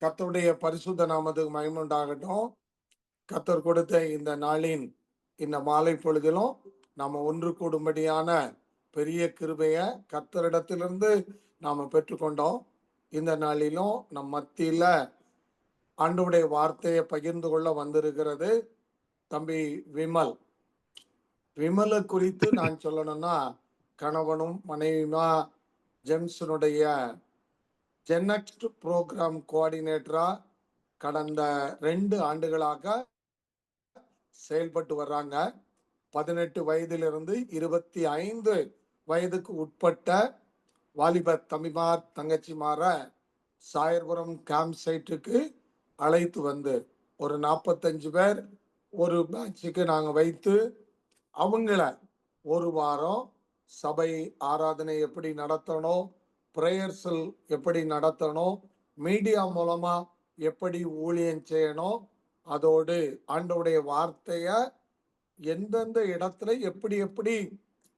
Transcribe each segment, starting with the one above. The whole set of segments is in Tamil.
கர்த்தருடைய பரிசுத்த நாமத்துக்கு மகிமை உண்டாகட்டும். கர்த்தர் கொடுத்த இந்த நாளின் இந்த மாலை பொழுதிலும் நாம ஒன்று கூடும்படியான பெரிய கிருபைய கர்த்தரிடத்திலிருந்து நாம பெற்றுக்கொண்டோம். இந்த நாளிலும் நம் மத்தியில ஆண்டவருடைய வார்த்தையை பகிர்ந்து கொள்ள வந்திருக்கிறது தம்பி விமல். விமலை குறித்து நான் சொல்லணும்னா, கணவனும் மனைவியுமா ஜெம்ஸனுடைய ஜெனக்ஸ்ட் ப்ரோக்ராம் கோஆர்டினேட்டரா கடந்த 2 ஆண்டுகளாக செயல்பட்டு வர்றாங்க. 18 வயதிலிருந்து 25 வயதுக்கு உட்பட்ட வாலிப தம்பிமார் தங்கச்சிமார சாயர்புரம் கேம்ப் சைட்டுக்கு அழைத்து வந்து ஒரு 45 பேர் ஒரு பேட்சுக்கு நாங்கள் வைத்து அவங்கள ஒரு வாரம் சபை ஆராதனை எப்படி நடத்தணும், பிரேயர்ஸில் எப்படி நடத்தணும், மீடியா மூலமா எப்படி ஊழியம் செய்யணும், அதோடு ஆண்டவருடைய வார்த்தைய எந்தெந்த இடத்துல எப்படி எப்படி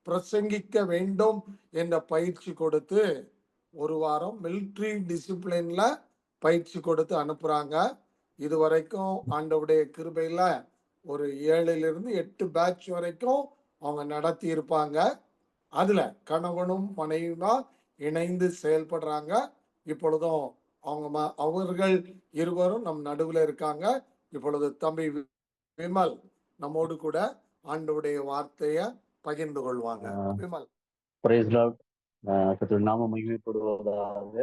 பிரசங்கிக்க வேண்டும் என்ற பயிற்சி கொடுத்து ஒரு வாரம் மிலிட்ரி டிசிப்ளின்ல பயிற்சி கொடுத்து அனுப்புறாங்க. இதுவரைக்கும் ஆண்டவருடைய கிருபையில ஒரு 7லிருந்து 8 பேட்ச் வரைக்கும் அவங்க நடத்தி இருப்பாங்க. அதுல கணவனும் மனைவியுமா இணைந்து செயல்படுறாங்க. இப்பொழுதும் அவர்கள் இருவரும் நம் நடுவில் இருக்காங்க. இப்பொழுது தம்பி விமல் நம்மோடு கூட ஆண்டவருடைய வார்த்தைய பகிர்ந்து கொள்வாங்க. விமல். நாம மகிமைப்படுவதாக.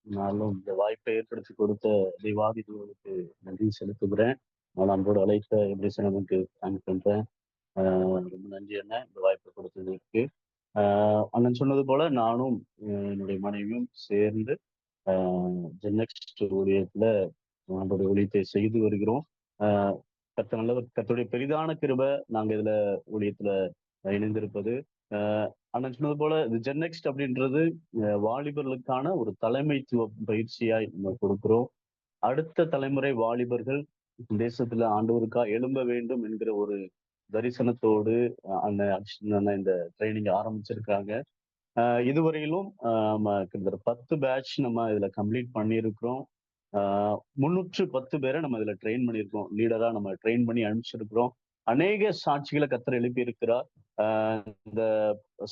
நானும் இந்த வாய்ப்பை ஏற்படுத்தி கொடுத்த தெய்வாதிகளுக்கு நன்றி செலுத்துகிறேன். நான் அன்போடு அழைத்த எபிரேசனுக்கு தேங்க் பண்றேன். ரொம்ப நன்றி அண்ணன், இந்த வாய்ப்பை கொடுத்ததுக்கு. அண்ணன் சொன்னது போல நானும் என்னுடைய மனைவியும் சேர்ந்து ஜெனக்ஸ்ட் ஊழியத்துல நம்மளுடைய ஊழியத்தை செய்து வருகிறோம். கர்த்தருடைய பெரிதான கிருபை நாங்க இதுல ஊழியத்துல இணைந்திருப்பது. அண்ணன் சொன்னது போல இது ஜெனக்ஸ்ட் அப்படின்றது வாலிபர்களுக்கான ஒரு தலைமைத்துவ பயிற்சியாய் நம்ம கொடுக்கிறோம். அடுத்த தலைமுறை வாலிபர்கள் தேசத்துல ஆண்டவருக்கா எழும்ப வேண்டும் என்கிற ஒரு தரிசனத்தோடு இந்த ட்ரைனிங் ஆரம்பிச்சிருக்காங்க. இதுவரையிலும் கிட்டத்தட்ட 10 பேட்ச் நம்ம இதுல கம்ப்ளீட் பண்ணியிருக்கிறோம். 310 பேரை நம்ம இதுல ட்ரெயின் பண்ணியிருக்கோம். லீடரா நம்ம ட்ரெயின் பண்ணி அனுப்பிச்சிருக்கிறோம். அநேக சாட்சிகளை கர்த்தர் எழுப்பி இருக்கிறார். இந்த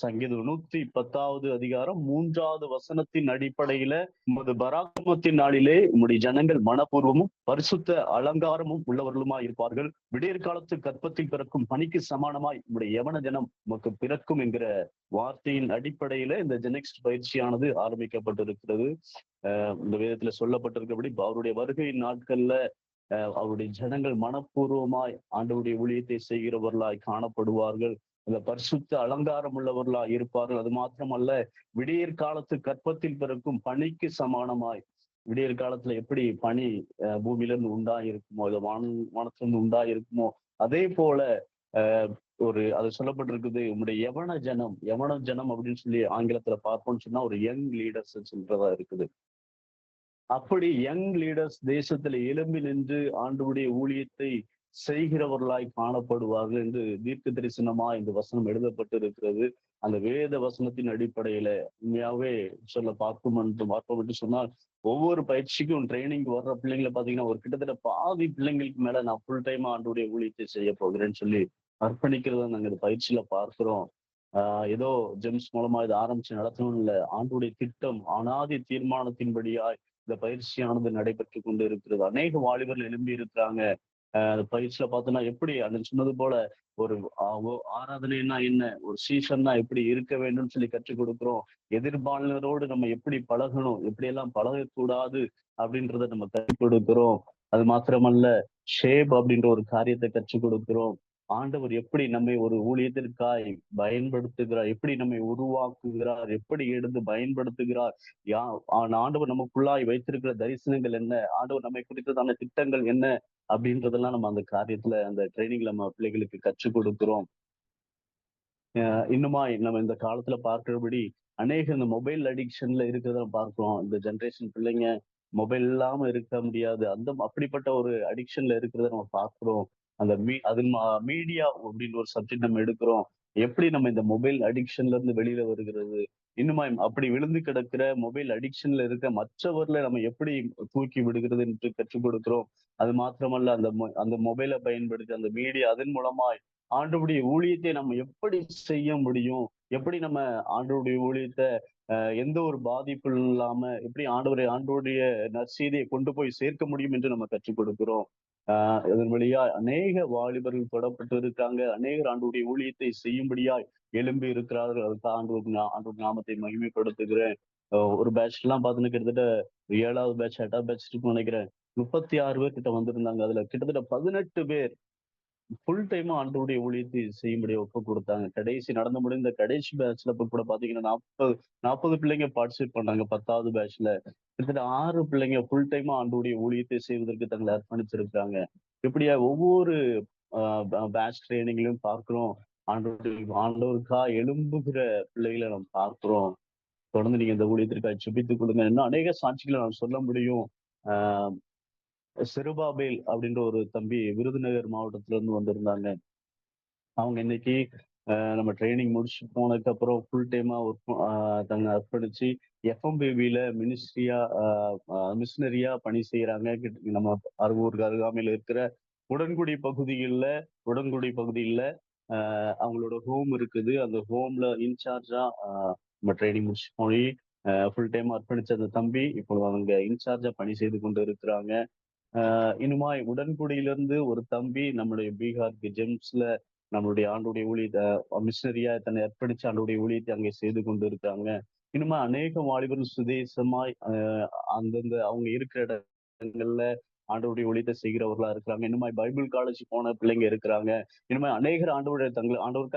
சங்கீதம் 110வது அதிகாரம் 3வது வசனத்தின் அடிப்படையில உமது பராக்கிரமத்தின் நாளிலே உம்முடைய ஜனங்கள் மனப்பூர்வமும் பரிசுத்த அலங்காரமும் உள்ளவர்களுமாய் இருப்பார்கள். விடியற் காலத்து கற்பத்தில் பிறக்கும் பனிக்கு சமானமாய் உம்முடைய யவன ஜனம் உமக்கு பிறக்கும் என்கிற வார்த்தையின் அடிப்படையில இந்த ஜெனக்ஸ்ட் பயிற்சியானது ஆரம்பிக்கப்பட்டிருக்கிறது. இந்த வேதத்துல சொல்லப்பட்டிருக்கிறபடி அவருடைய வருகை நாட்கள்ல அவருடைய ஜனங்கள் மனப்பூர்வமாய் ஆண்டவருடைய ஊழியத்தை செய்கிறவர்களாய் காணப்படுவார்கள். இந்த பரிசுத்த அலங்காரம் உள்ளவர்களாய் இருப்பார்கள். அது மாத்திரமல்ல, விடியற் காலத்து கற்பத்தில் பிறக்கும் பனிக்கு சமானமாய், விடியற் காலத்துல எப்படி பனி பூமியிலிருந்து உண்டாயிருக்குமோ, இது வானத்திலிருந்து உண்டாயிருக்குமோ, அதே போல அது சொல்லப்பட்டிருக்குது. உங்களுடைய யவன ஜனம் அப்படின்னு சொல்லி ஆங்கிலத்துல பார்ப்போம்னு சொன்னா ஒரு யங் லீடர்ஸ் சொல்றதா இருக்குது. அப்படி யங் லீடர்ஸ் தேசத்துல எழும்பி நின்று ஆண்டவருடைய ஊழியத்தை செய்கிறவர்களாய் காணப்படுவார்கள் என்று தீர்க்க தரிசனமா இந்த வசனம் எழுதப்பட்டு இருக்கிறது. அந்த வேத வசனத்தின் அடிப்படையில உண்மையாவே பார்ப்போம் என்று சொன்னால், ஒவ்வொரு பயிற்சிக்கும் ட்ரைனிங் வர்ற பிள்ளைங்களை பாத்தீங்கன்னா ஒரு கிட்டத்தட்ட பாதி பிள்ளைங்களுக்கு மேல நான் ஃபுல் டைமா ஆண்டவருடைய ஊழியத்தை செய்ய போகிறேன்னு சொல்லி அர்ப்பணிக்கிறத நாங்க இந்த பயிற்சியில பார்க்கிறோம். ஏதோ ஜெம்ஸ் மூலமா இதை ஆரம்பிச்சு நடத்தணும் இல்ல, ஆண்டவருடைய திட்டம் அனாதி தீர்மானத்தின்படியாய் இந்த பயிற்சியானது நடைபெற்று கொண்டு இருக்கிறது. அநேக வாலிபர்கள் எழும்பி இருக்கிறாங்க. பயிற்சியில பார்த்தோம்னா எப்படி அண்ணன் சொன்னது போல ஒரு ஆராதனைன்னா என்ன, ஒரு சீசன்னா எப்படி இருக்க வேண்டும்னு சொல்லி கற்றுக் கொடுக்கிறோம். எதிர்பாலினரோடு நம்ம எப்படி பழகணும், எப்படி எல்லாம் பழகக்கூடாது அப்படின்றத நம்ம கற்றுக் கொடுக்கிறோம். அது மாத்திரமல்ல, ஷேப் அப்படின்ற ஒரு காரியத்தை கற்றுக் கொடுக்கிறோம். ஆண்டவர் எப்படி நம்மை ஒரு ஊழியத்திற்காய் பயன்படுத்துகிறார், எப்படி நம்மை உருவாக்குகிறார், எப்படி எடுத்து பயன்படுத்துகிறார், ஆண்டவர் நமக்குள்ளாய் வைத்திருக்கிற தரிசனங்கள் என்ன, ஆண்டவர் நம்மை குறித்ததான திட்டங்கள் என்ன அப்படின்றதெல்லாம் நம்ம அந்த காரியத்துல அந்த ட்ரைனிங்ல நம்ம பிள்ளைகளுக்கு கற்றுக் கொடுக்கிறோம். இன்னுமா நம்ம இந்த காலத்துல பார்க்கிறபடி அநேக இந்த மொபைல் அடிக்ஷன்ல இருக்கிறத பார்க்கிறோம். இந்த ஜென்ரேஷன் பிள்ளைங்க மொபைல் இல்லாம இருக்க முடியாது, அப்படிப்பட்ட ஒரு அடிக்ஷன்ல இருக்கிறத நம்ம பார்க்கிறோம். அந்த மீடியா அப்படின்னு ஒரு சப்ஜெக்ட் நம்ம எடுக்கிறோம். எப்படி நம்ம இந்த மொபைல் அடிக்ஷன்ல இருந்து வெளியில வருகிறது, இன்னுமா அப்படி விழுந்து கிடக்கிற மொபைல் அடிக்ஷன்ல இருக்க மற்றவர்களை நம்ம எப்படி தூக்கி விடுகிறது என்று கற்றுக் கொடுக்கிறோம். அது மாத்திரமல்ல அந்த மொபைலை பயன்படுத்தி அந்த மீடியா அதன் மூலமாய் ஆண்டவருடைய ஊழியத்தை நம்ம எப்படி செய்ய முடியும்? எப்படி நம்ம ஆண்டவருடைய ஊழியத்தை எந்த ஒரு பாதிப்பும் இல்லாம எப்படி ஆண்டவருடைய நற்செய்தியை கொண்டு போய் சேர்க்க முடியும் என்று நம்ம கற்றுக் கொடுக்கிறோம். இதன் வழியா அநேக வாலிபர்கள் தொடப்பட்டு இருக்காங்க. அநேகர் ஆண்டவருடைய ஊழியத்தை செய்யும்படியாய் எழும்பி இருக்கிறார்கள். அதுக்கு ஆண்டவர் நாமத்தை மகிமைப்படுத்துகிறேன். ஒரு பேட்ச்லாம் பார்த்தீங்கன்னா கிட்டத்தட்ட 7வது பேட்ச், 8வது பேட்ச் இருக்கும்னு நினைக்கிறேன். 36 பேர் கிட்ட வந்திருந்தாங்க. அதுல கிட்டத்தட்ட 18 பேர் ஃபுல் டைமா ஆண்டவருடைய ஊழியத்தை செய்யும்படி ஒப்புக் குடுத்தாங்க. நடந்து முடிந்த கடைசி பேட்ச்ல இப்ப கூட பாத்தீங்கன்னா 40 பிள்ளைங்க பார்ட்டிசிபேட் பண்ணாங்க 10வது பேட்ச்ல. கிட்டத்தட்ட 6 பிள்ளைங்க ஃபுல் டைமா ஆண்டவருடைய ஊழியத்தை செய்வதற்கு தங்களை அர்ப்பணிச்சிருக்காங்க. இப்படியா ஒவ்வொரு பேட்ச் ட்ரெய்னிங்லயும் பார்க்கிறோம். ஆண்டவருக்கா எழும்புகிற பிள்ளைகளை நம்ம பார்க்கிறோம். தொடர்ந்து நீங்க இந்த ஊழியத்திற்காக ஜெபித்துக் கொள்ளுங்க. இன்னும் அநேக சாட்சிகளை நான் சொல்ல முடியும். ஆ செருபாபேல் அப்படின்ற ஒரு தம்பி விருதுநகர் மாவட்டத்துல இருந்து வந்திருந்தாங்க. அவங்க இன்னைக்கு நம்ம ட்ரைனிங் முடிச்சு போனதுக்கு அப்புறம் ஃபுல் டைமா ஒர்க் தன்னை அர்ப்பணிச்சு எஃப்எம்பிபில மிஷினரியா பணி செய்யறாங்க. நம்ம அரூருக்கு அருகாமையில் இருக்கிற உடன்குடி பகுதிகளில் உடன்குடி பகுதியில் அவங்களோட ஹோம் இருக்குது. அந்த ஹோம்ல இன்சார்ஜா நம்ம ட்ரைனிங் முடிச்சு போய் ஃபுல் டைம் அர்ப்பணிச்ச அந்த தம்பி இப்போ அவங்க இன்சார்ஜா பணி செய்து கொண்டு இருக்கிறாங்க. இனிமாய் உடன்குடியிலிருந்து ஒரு தம்பி நம்முடைய பீகாருக்கு ஜெம்ஸ்ல நம்மளுடைய ஆண்டுடைய ஊழியத்தை மிஷினரியா தன்னை அர்ப்பணிச்சு ஆண்டுடைய ஊழியத்தை அங்கே செய்து கொண்டு இருக்காங்க. இனிமே அநேக வாலிபர்கள் சுதேசமாய் அந்தந்த அவங்க இருக்கிற இடங்கள்ல ஆண்டவருடைய ஊழியத்தை செய்கிறவர்களா இருக்கிறாங்க. இனிமே பைபிள் காலேஜ் போன பிள்ளைங்க இருக்கிறாங்க. இனிமே அநேகர் ஆண்டவருக்காக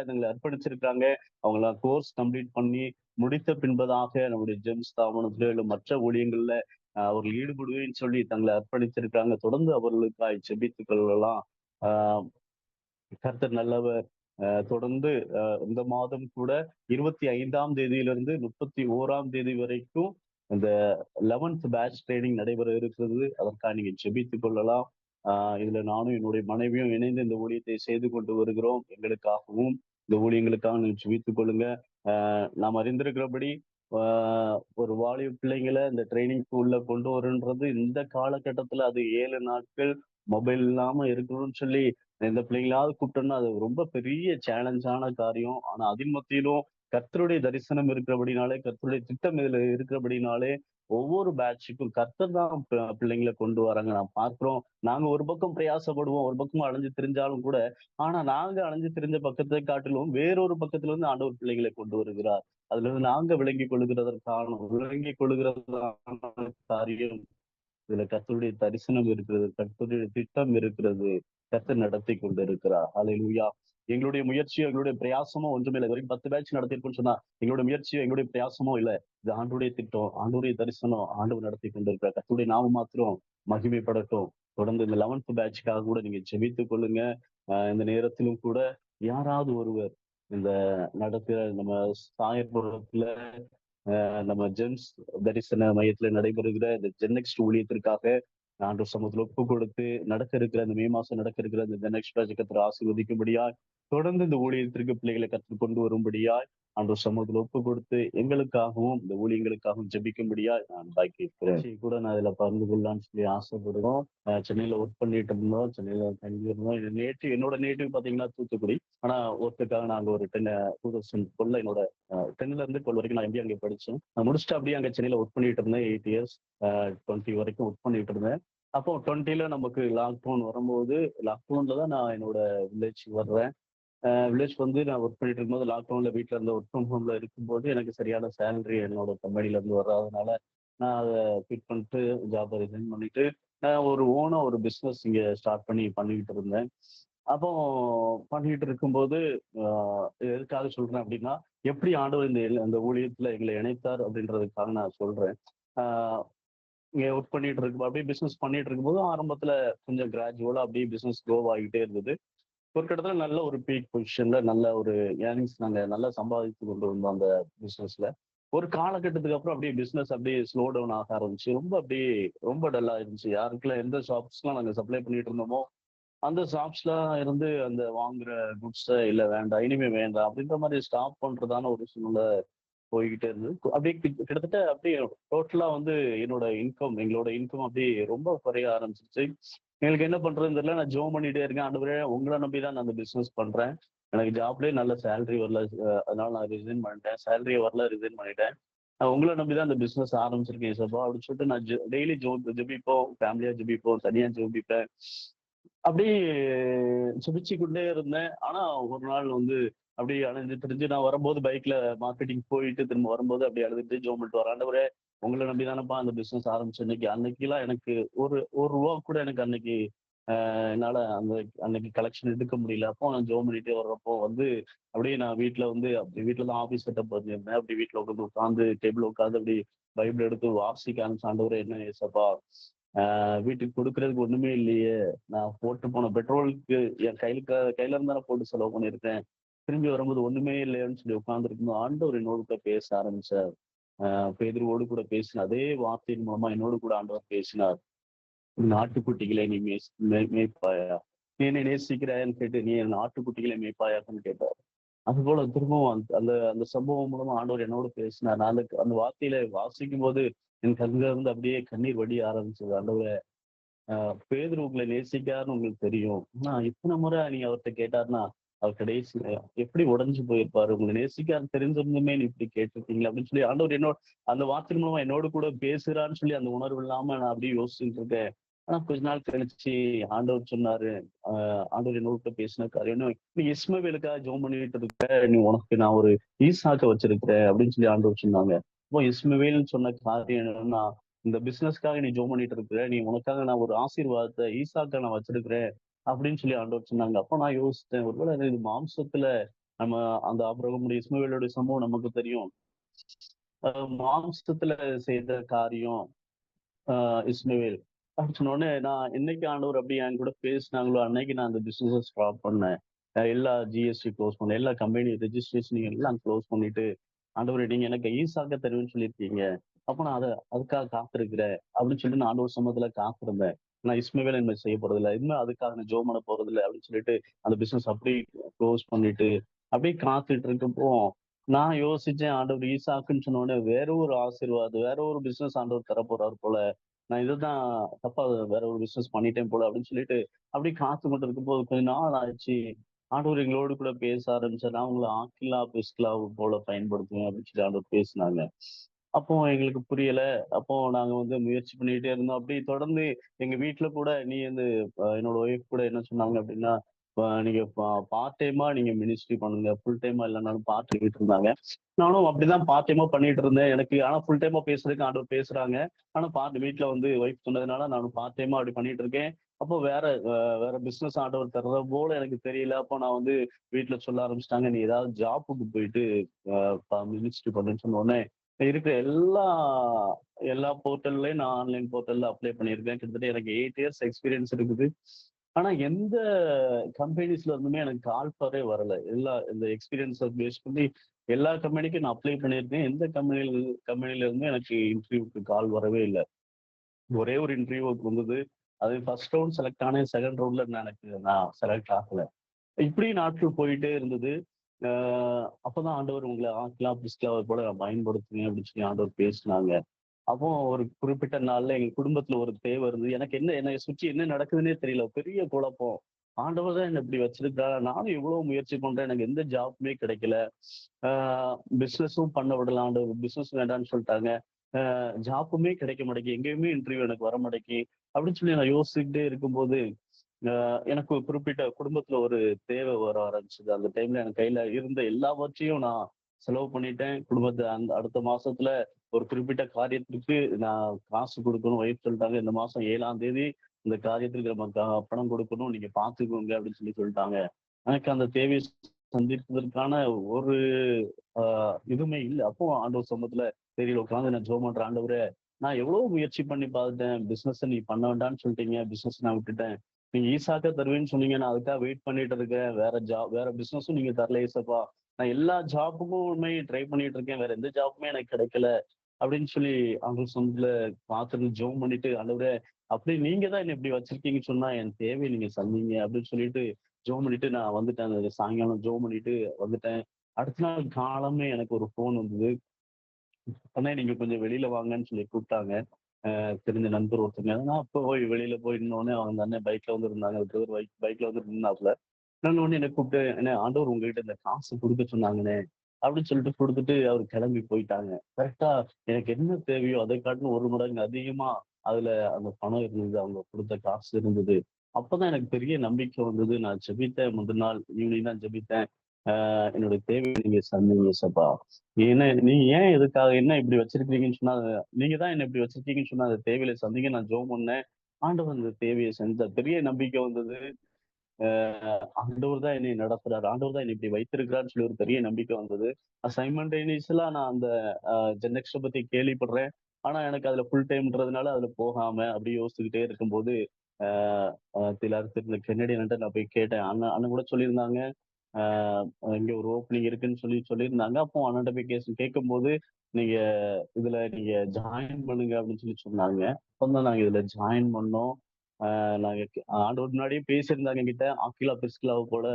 தங்களை அர்ப்பணிச்சிருக்காங்க. அவங்களாம் கோர்ஸ் கம்ப்ளீட் பண்ணி முடித்த பின்பதாக நம்முடைய ஜெம்ஸ் ஸ்தாபனத்திலோ இல்லை மற்ற ஊழியங்கள்ல அவர்கள் ஈடுபடுவேன்னு சொல்லி தங்களை அர்ப்பணித்திருக்காங்க. தொடர்ந்து அவர்களுக்காய் ஜெபித்துக் கொள்ளலாம். ஆஹ் கர்த்தர் நல்லவர். தொடர்ந்து இந்த மாதம் கூட 25ஆம் தேதியிலிருந்து 31ஆம் தேதி வரைக்கும் இந்த 11th பேட்ச் ட்ரைனிங் நடைபெற இருக்கிறது. அதற்காக நீங்க ஜெபித்துக் கொள்ளலாம். இதுல நானும் என்னுடைய மனைவியும் இணைந்து இந்த ஊழியத்தை செய்து கொண்டு வருகிறோம். எங்களுக்காகவும் இந்த ஊழியங்களுக்காக நீங்க ஜெபித்துக் கொள்ளுங்க. நாம் அறிந்திருக்கிறபடி ஒரு வாலிப பிள்ளைங்களை இந்த ட்ரைனிங்க்கு உள்ள கொண்டு வருன்றது இந்த காலகட்டத்துல அது 7 நாட்கள் மொபைல் இல்லாம இருக்கணும்னு சொல்லி எந்த பிள்ளைங்களாவது கூப்பிட்டோம்னா அது ரொம்ப பெரிய சேலஞ்சான காரியம். ஆனா அதின் மத்தியிலும் கர்த்தருடைய தரிசனம் இருக்கிறபடினாலே, கர்த்தருடைய திட்டம் இதுல இருக்கிறபடினாலே, ஒவ்வொரு பேட்சுக்கும் கர்த்தர் தான் பிள்ளைங்களை கொண்டு வராங்க. நான் பார்க்கிறோம். நாங்க ஒரு பக்கம் பிரயாசப்படுவோம், ஒரு பக்கம் அலைஞ்சு திரிஞ்சாலும் கூட, ஆனா நாங்க அலைஞ்சு திரிஞ்ச பக்கத்தை காட்டிலும் வேறொரு பக்கத்துல இருந்து ஆண்டவர் பிள்ளைகளை கொண்டு வருகிறார். அதுல இருந்து நாங்க விளங்கிக் கொள்ளுகிறதான காரியம் இதுல கர்த்தருடைய தரிசனம் இருக்கிறது, கர்த்தருடைய திட்டம் இருக்கிறது, கர்த்தர் நடத்தி கொண்டு இருக்கிறார். ஹல்லேலூயா. எங்களுடைய முயற்சியோ எங்களுடைய பிரயாசமோ ஒன்றுமே இல்லை. வரைக்கும் 10 பேட்ச் நடத்திருக்குன்னு சொன்னா எங்களுடைய முயற்சியோ எங்களுடைய பிரயாசமோ இல்லை. இது ஆண்டுடைய திட்டம், ஆண்டுடைய தரிசனம், ஆண்டவர் நடத்தி கொண்டு இருக்கிறார். கர்த்தருடைய நாமம் மாத்திரம் மகிமைப்படட்டும். தொடர்ந்து இந்த 11th பேட்சுக்காக கூட நீங்க ஜெபித்துக் கொள்ளுங்க. இந்த நேரத்திலும் கூட யாராவது ஒருவர் இந்த நடக்கிற நம்ம சாயர்புரத்துல நம்ம ஜெம்ஸ் தரிசன மையத்துல நடைபெறுகிற இந்த ஜென்னெக்ஸ்ட் ஊழியத்திற்காக ஆண்டவர் சமூகத்துல ஒப்பு கொடுத்து நடக்க இருக்கிற இந்த மே மாசம் நடக்க இருக்கிற இந்த ஜென்னெக்ஸ்ட் கத்திர ஆசீர்வதிக்கும்படியாய் தொடர்ந்து இந்த ஊழியத்திற்கு பிள்ளைகளை கற்றுக் கொண்டு வரும்படியாய் ஆண்டவர் சமூகத்துல ஒப்பு கொடுத்து எங்களுக்காகவும் இந்த ஊழியங்களுக்காகவும் ஜெபிக்கும்படியாய் நான் பாக்கியிருக்கிறேன். கூட நான் இதுல பகிர்ந்து கொள்ளலாம்னு சொல்லி ஆசைப்படுறோம். சென்னையில ஒர்க் பண்ணிட்டு இருந்தோம், சென்னையில தங்கியிருந்தோம். என்னோட நேட்டிவ் பாத்தீங்கன்னா தூத்துக்குடி. ஆனா ஒர்க்குக்காக நாங்க ஒரு 2012 என்னோட 10ல இருந்து 12 வரைக்கும் நான் எம்பி அங்கே படிச்சேன். முடிச்சுட்டு அப்படியே அங்க சென்னையில ஒர்க் பண்ணிட்டு இருந்தேன். 8 இயர்ஸ் 20 வரைக்கும் ஒர்க் பண்ணிட்டு இருந்தேன். அப்போ 20ல நமக்கு லாக்டவுன் வரும்போது லாக்டவுன்ல தான் நான் என்னோட வில்லேஜ் வர்றேன். வில்லேஜ் வந்து நான் ஒர்க் பண்ணிட்டு இருக்கும்போது லாக்டவுன்ல வீட்டுல இருந்த ஒர்க் ஃப்ரம் ஹோம்ல இருக்கும்போது எனக்கு சரியான சேலரி என்னோட கம்பெனில இருந்து வராதனால நான் அதை ஃபிட் பண்ணிட்டு ஜாப் ரிசைன் பண்ணிட்டு நான் ஒரு பிஸ்னஸ் இங்க ஸ்டார்ட் பண்ணிக்கிட்டு இருந்தேன். அப்போ பண்ணிட்டு இருக்கும்போது எதுக்காக சொல்றேன் அப்படின்னா எப்படி ஆண்டவர் இந்த ஊழியத்துல எங்களை இணைத்தார் அப்படின்றதுக்காக நான் சொல்றேன். ஆஹ் இங்க ஒர்க் பண்ணிட்டு இருக்கு அப்படியே பிசினஸ் பண்ணிட்டு இருக்கும்போது ஆரம்பத்துல கொஞ்சம் கிராஜுவலா அப்படியே பிசினஸ் க்ரோ ஆகிட்டே இருந்தது. ஒரு கட்டத்துல நல்ல ஒரு பீக் பொசிஷன்ல நல்ல ஒரு ஏர்னிங்ஸ் நாங்க நல்லா சம்பாதித்து கொண்டு வந்தோம் அந்த பிசினஸ்ல. ஒரு காலகட்டத்துக்கு அப்புறம் அப்படியே பிசினஸ் அப்படியே ஸ்லோ டவுன் ஆக ஆரம்பிச்சு ரொம்ப டல்லா இருந்துச்சு. யாருக்கெல்லாம் எந்த ஷாப்ஸ்லாம் நாங்க சப்ளை பண்ணிட்டு இருந்தோமோ அந்த ஷாப்ஸ்ல இருந்து அந்த வாங்குற குட்ஸை இல்ல வேண்டாம் இனிமே வேண்டாம் அப்படின்ற மாதிரி ஸ்டாப் பண்றதான ஒரு சூழ்நிலை போய்கிட்டே இருந்தது. அப்படியே கிட்டத்தட்ட அப்படியே டோட்டலா வந்து எங்களோட இன்கம் அப்படியே ரொம்ப குறைய ஆரம்பிச்சிருச்சு. எங்களுக்கு என்ன பண்றதுன்னு தெரியல. நான் ஜெபம் பண்ணிட்டே இருக்கேன். ஆண்டவரே உங்கள நம்பி தான் நான் அந்த பிசினஸ் பண்றேன். எனக்கு ஜாப்லயே நல்ல சேலரி வரல. அதனால நான் ரிசைன் பண்ணிட்டேன். சேலரியே வரல, ரிசைன் பண்ணிட்டேன். நான் உங்கள நம்பி தான் இந்த பிசினஸ் ஆரம்பிச்சிருக்கேன் ஏசப்பா அப்படின்னு சொல்லிட்டு நான் டெய்லி ஜெபிப்போம், ஃபேமிலியா ஜெபிப்போம், தனியா ஜெபிப்பேன். அப்படியே ஜெபிச்சுக்கொண்டே இருந்தேன். ஆனா ஒரு நாள் வந்து அப்படியே அலைஞ்சு திரிஞ்சு நான் வரும்போது பைக்ல மார்க்கெட்டிங் போயிட்டு திரும்ப வரும்போது அப்படியே அழுதுட்டு ஜெபம் பண்ணிட்டு வரேன். ஆண்டவரே உங்கள நம்பி தானப்பா அந்த பிசினஸ் ஆரம்பிச்சேன். அன்னைக்கெல்லாம் எனக்கு ஒரு ரூபா கூட எனக்கு அன்னைக்கு என்னால அன்னைக்கு கலெக்ஷன் எடுக்க முடியல. அப்போ நான் ஜெபம் பண்ணிட்டே வர்றப்போ வந்து அப்படியே நான் வீட்ல வந்து அப்படி வீட்ல தான் ஆஃபீஸ் செட்டப் பண்ணியிருந்தேன். அப்படி வீட்ல உட்காந்து டேபிள்ல உட்காந்து அப்படி பைபிள் எடுத்து வாசிக்க ஆரம்பிச்சேன். ஆண்டவரே என்ன ஏசப்பா வீட்டுக்கு கொடுக்கறதுக்கு ஒண்ணுமே இல்லையே. நான் போட்டு போன பெட்ரோலுக்கு என் கையில இருந்து தானே போட்டு செலவு பண்ணியிருக்கேன். திரும்பி வரும்போது ஒண்ணுமே இல்லையேன்னு சொல்லி உட்கார்ந்திருக்கும்போது ஆண்டவர் என்னோடு கூட பேச ஆரம்பிச்சார். பேதுருவோடு கூட பேசின அதே வார்த்தையின் மூலமா என்னோடு கூட ஆண்டவர் பேசினார். "உன் ஆட்டுக்குட்டிகளை நீ மேய்ப்பாயா? நீ என்னை நேசிக்கிறாயான்னு கேட்டு நீ என் ஆட்டுக்குட்டிகளை மேய்ப்பாயான்னு கேட்டார். அதுபோல திரும்பவும் அந்த அந்த அந்த சம்பவம் மூலமா ஆண்டவர் என்னோடு பேசினார். நான் அந்த அந்த வார்த்தையில வாசிக்கும் போது என் கண்ல இருந்து அப்படியே கண்ணீர் வடிய ஆரம்பிச்சது. ஆண்டவரே பேதுரு உங்களை நேசிக்காருன்னு உங்களுக்கு தெரியும். ஆனா இத்தனை முறை நீங்க அவர்ட்ட கேட்டாருன்னா, அவர் கடைசியில எப்படி உடைஞ்சு போயிருப்பாரு. உங்களை நேசிக்காருன்னு தெரிஞ்சிருந்துமே நீ இப்படி கேட்டிருக்கீங்களே அப்படின்னு சொல்லி ஆண்டவர் அந்த வார்த்தையின் மூலமா என்னோடு கூட பேசுறான்னு சொல்லி அந்த உணர்வு இல்லாம நான் அப்படியே யோசிச்சுட்டு இருக்கேன். ஆனா கொஞ்ச நாள் கழிச்சு ஆண்டவர் சொன்னாரு, ஆண்டவர் என்னோட கூட பேசின காரியம் நீ இஸ்மவேலுக்காக ஜெபம் பண்ணிட்டு இருக்க, நீ உனக்கு நான் ஒரு ஈசாக்க வச்சிருக்கிறேன் அப்படின்னு சொல்லி ஆண்டவர் சொன்னாங்க. அப்போ இஸ்மவேல்னு சொன்ன காரியம் என்னன்னா இந்த பிசினஸ்க்காக நீ ஜெபம் பண்ணிட்டு இருக்கிற. நீ உனக்காக நான் ஒரு ஆசீர்வாதத்தை ஈசாக்க நான் வச்சிருக்கிறேன் அப்படின்னு சொல்லி ஆண்டவர் சொன்னாங்க. அப்ப நான் யோசிச்சேன். ஒருவேளை இது மாம்சத்துல நம்ம அந்த ஆபிரகாமுடைய இஸ்மவேலுடைய சம்பவம் நமக்கு தெரியும். மாம்சத்துல செய்த காரியம் இஸ்மவேல் அப்படின்னு சொன்ன உடனே நான் என்னைக்கு ஆண்டவர் அப்படி என் கூட பேசினாங்களோ அன்னைக்கு நான் அந்த பிசினஸ் ஸ்டாப் பண்ணேன். எல்லா ஜிஎஸ்டி க்ளோஸ் பண்ணேன். எல்லா கம்பெனி ரெஜிஸ்ட்ரேஷன் எல்லாம் க்ளோஸ் பண்ணிட்டு ஆண்டவரே நீங்க எனக்கு ஈசாக்க தருவேன்னு சொல்லியிருக்கீங்க. அப்ப நான் அதுக்காக காத்திருக்கிறேன் அப்படின்னு சொல்லிட்டு நான் ஆண்டவர் சமூகத்துல காத்திருந்தேன். நான் இஸ்மவேல் என்ன செய்ய போறது இல்லை. இனிமே அதுக்காக நான் ஜெபம் பண்ண போறது இல்லை அப்படின்னு சொல்லிட்டு அந்த பிசினஸ் அப்படியே க்ளோஸ் பண்ணிட்டு அப்படியே காத்துட்டு இருக்கப்போ நான் யோசிச்சேன் ஆண்டவர் ஈசாக்குன்னு சொன்ன உடனே வேற ஒரு ஆசீர்வாதம், வேற ஒரு பிசினஸ் ஆண்டவர் தர போறாரு போல. நான் இதுதான் தப்பா வேற ஒரு பிசினஸ் பண்ணிட்டேன் போல அப்படின்னு சொல்லிட்டு அப்படியே காத்து கொண்டு இருக்கும்போது கொஞ்ச நாள் ஆச்சு. ஆண்டவர் எங்களோடு கூட பேச ஆரம்பிச்சார். நான் உங்களை ஆக்கிலா பிஸ்கிலா போல பயன்படுத்துவேன் அப்படின்னு சொல்லி ஆண்டவர் பேசினாங்க. அப்போ எங்களுக்கு புரியல. அப்போ நாங்க வந்து முயற்சி பண்ணிட்டே இருந்தோம். அப்படி தொடர்ந்து எங்க வீட்ல கூட நீ வந்து என்னோட ஒய்ஃப் கூட என்ன சொன்னாங்க அப்படின்னா, நீங்க பார்ட் டைமா நீங்க மினிஸ்ட்ரி பண்ணுங்க. ஃபுல் டைமா இல்லைனாலும் பார்த்துக்கிட்டு இருந்தாங்க. நானும் அப்படிதான் பார்ட் டைமா பண்ணிட்டு இருந்தேன். எனக்கு ஆனா ஃபுல் டைமா பேசுறதுக்கு ஆண்டவர் பேசுறாங்க. ஆனா வீட்ல வந்து ஒய்ஃப் சொன்னதுனால நானும் பார்ட் டைமா அப்படி பண்ணிட்டு இருக்கேன். அப்போ வேற பிசினஸ் ஆண்டவர் தர்றது போல எனக்கு தெரியல. அப்போ நான் வந்து வீட்ல சொல்ல ஆரம்பிச்சுட்டாங்க. நீ ஏதாவது ஜாப்புக்கு போயிட்டு மினிஸ்ட்ரி பண்ணுன்னு சொன்ன உடனே இருக்கிற எல்லா போர்ட்டல்லயும் நான் ஆன்லைன் போர்ட்டல்ல அப்ளை பண்ணியிருக்கேன். கிட்டத்தட்ட எனக்கு 8 இயர்ஸ் எக்ஸ்பீரியன்ஸ் இருக்குது. ஆனா எந்த கம்பெனிஸ்ல இருந்துமே எனக்கு கால் வரே வரல. இந்த எக்ஸ்பீரியன்ஸ பேஸ் பண்ணி எல்லா கம்பெனிக்கும் நான் அப்ளை பண்ணியிருக்கேன். எந்த கம்பெனில இருந்தும் எனக்கு இன்டர்வியூக்கு கால் வரவே இல்ல. ஒரே ஒரு இன்டர்வியூக்கு வந்தது. அது ஃபர்ஸ்ட் ரவுண்ட் செலக்ட் ஆனேன். செகண்ட் ரவுண்ட்ல நான் செலக்ட் ஆகல. இப்படி நாட்கள் போயிட்டே இருந்தது. அ அப்பதான் ஆண்டவர் உங்கள ஆக்கிலா, பிஸ்கிலாவ போல நான் பயன்படுத்துவேன் அப்படின்னு சொல்லி ஆண்டவர் பேசினாங்க. அப்போ ஒரு குறிப்பிட்ட நாள்ல எங்க குடும்பத்துல ஒரு தேவை இருந்தது. எனக்கு என்னை சுற்றி என்ன நடக்குதுன்னே தெரியல. பெரிய குழப்பம். ஆண்டவர் தான் என்ன இப்படி வச்சிருக்காரா? நானும் எவ்வளவு முயற்சி பண்றேன். எனக்கு எந்த ஜாப்புமே கிடைக்கல. ஆ பிசினஸும் பண்ண விடல ஆண்டவர். பிசினஸ் வேண்டாம்னு சொல்லிட்டாங்க. ஜாப்புமே கிடைக்க மாட்டேங்குது. எங்கேயுமே இன்டர்வியூ எனக்கு வர மாட்டேங்குது. அப்படின்னு சொல்லி நான் யோசிச்சுக்கிட்டே இருக்கும்போது, எனக்கு ஒரு குறிப்பிட்ட குடும்பத்துல ஒரு தேவை வர ஆரம்பிச்சது. அந்த டைம்ல எனக்கு கையில இருந்த எல்லாவற்றையும் நான் செலவு பண்ணிட்டேன். குடும்பத்த அந்த அடுத்த மாசத்துல ஒரு குறிப்பிட்ட காரியத்திற்கு நான் காசு குடுக்கணும். ஒய்ஃப் சொல்லிட்டாங்க, "இந்த மாசம் 7ஆம் தேதி இந்த காரியத்திற்கு நம்ம பணம் குடுக்கணும். நீங்க பார்த்துக்கோங்க" அப்படின்னு சொல்லிட்டாங்க. எனக்கு அந்த தேவையை சந்திப்பதற்கான ஒரு அ இதுவுமே இல்ல. அப்போ ஆண்டவர் சமூகத்துல தெரியல உட்கார்ந்து நான் ஜெபம் பண்றேன். ஆண்டவரே, நான் எவ்வளவு முயற்சி பண்ணி பார்த்துட்டேன். பிசினஸ நீ பண்ண வேண்டாம்னு சொல்லிட்டீங்க. பிசினஸ் நான் விட்டுட்டேன். நீங்க ஈசாக்க தருவேன்னு சொன்னீங்க. நான் அதுக்காக வெயிட் பண்ணிட்டு இருக்கேன். வேற பிசினஸும் நீங்க தரல ஏசப்பா. நான் எல்லா ஜாப்புக்குமே ட்ரை பண்ணிட்டு இருக்கேன். வேற எந்த ஜாப்புமே எனக்கு கிடைக்கல. அப்படின்னு சொல்லி ஆண்டவர் சமூகத்துல பார்த்துட்டு ஜெபம் பண்ணிட்டு, ஆண்டவரே அப்படி நீங்க தான் என்ன இப்படி வச்சிருக்கீங்கன்னு சொன்னா என் தேவைய நீங்க சந்திங்க அப்படின்னு சொல்லிட்டு ஜெபம் பண்ணிட்டு நான் வந்துட்டேன். அந்த சாயங்காலம் ஜெபம் பண்ணிட்டு வந்துட்டேன். அடுத்த நாள் காலமே எனக்கு ஒரு ஃபோன் வந்தது. "அண்ணே நீங்க கொஞ்சம் வெளியில வாங்கன்னு" சொல்லி கூப்பிட்டாங்க. தெரிஞ்ச நண்பர் ஒருத்தங்க. நான் அப்ப போய் வெளியில போய் நின்னோனே, அந்த அண்ணன் பைக்ல வந்துருந்தாங்க. ஒரு பைக்ல வந்து நின்னாப்ல. நான் உடனே என்ன கூப்பிட்டு, "அண்ணே ஆண்டவர் உங்ககிட்ட இந்த காசு குடுக்க சொன்னாங்கண்ணே" அப்படின்னு சொல்லிட்டு குடுத்துட்டு அவரு கிளம்பி போயிட்டாங்க. கரெக்ட்டா எனக்கு என்ன தேவையோ அதை காட்டிலும் 1 மடங்கு அதிகமா அதுல அந்த பணம் இருந்தது. அவங்க குடுத்த காசு இருந்தது. அப்பதான் எனக்கு பெரிய நம்பிக்கை வந்தது. நான் ஜெபித்தேன் முந்தின நாள் ஈவினிங் தான் ஜெபித்தேன். என்னுடைய தேவைய நீங்க சந்திங்க ஏசப்பா. ஏன்னா நீங்க ஏன் எதுக்காக என்ன இப்படி வச்சிருக்கிறீங்கன்னு சொன்னா, நீங்க தான் என்ன இப்படி வச்சிருக்கீங்கன்னு சொன்னா, அந்த தேவையில சந்திங்க நான் ஜெபம் பண்ணேன். ஆண்டவர் அந்த தேவைய செஞ்சார். பெரிய நம்பிக்கை வந்தது. ஆண்டவர் தான் என்னை நடத்துறாரு. ஆண்டவர் தான் என்னை இப்படி வைத்திருக்கிறார்ன்னு சொல்லி ஒரு பெரிய நம்பிக்கை வந்தது. சைமல்டேனியஸா நான் அந்த ஜென்எக்ஸ்ட பத்தி கேள்விப்படுறேன். ஆனா எனக்கு அதுல ஃபுல் டைம்ன்றதுனால அதுல போகாம அப்படியே யோசிச்சுக்கிட்டே இருக்கும்போது, அ அ எல்லாரும் இந்த கென்னடியன்ட்ட நான் போய் கேட்டேன். அண்ணன் அண்ணன் கூட சொல்லியிருந்தாங்க. ஆ இங்க ஒரு ஓப்பனிங் இருக்குன்னு சொல்லி சொல்லியிருந்தாங்க. அப்போ அண்ணன்ட்ட போய் கேட்கும்போது, "நீங்க நீங்க ஜாயின் பண்ணுங்க" அப்படின்னு சொல்லி சொன்னாங்க. அப்பதான் நாங்க இதுல ஜாயின் பண்ணோம். நாங்க ஆண்டவர் முன்னாடியே பேசியிருந்தாங்க என்கிட்ட. ஆக்கிலா, பிரிஸ்கில்லாவ போல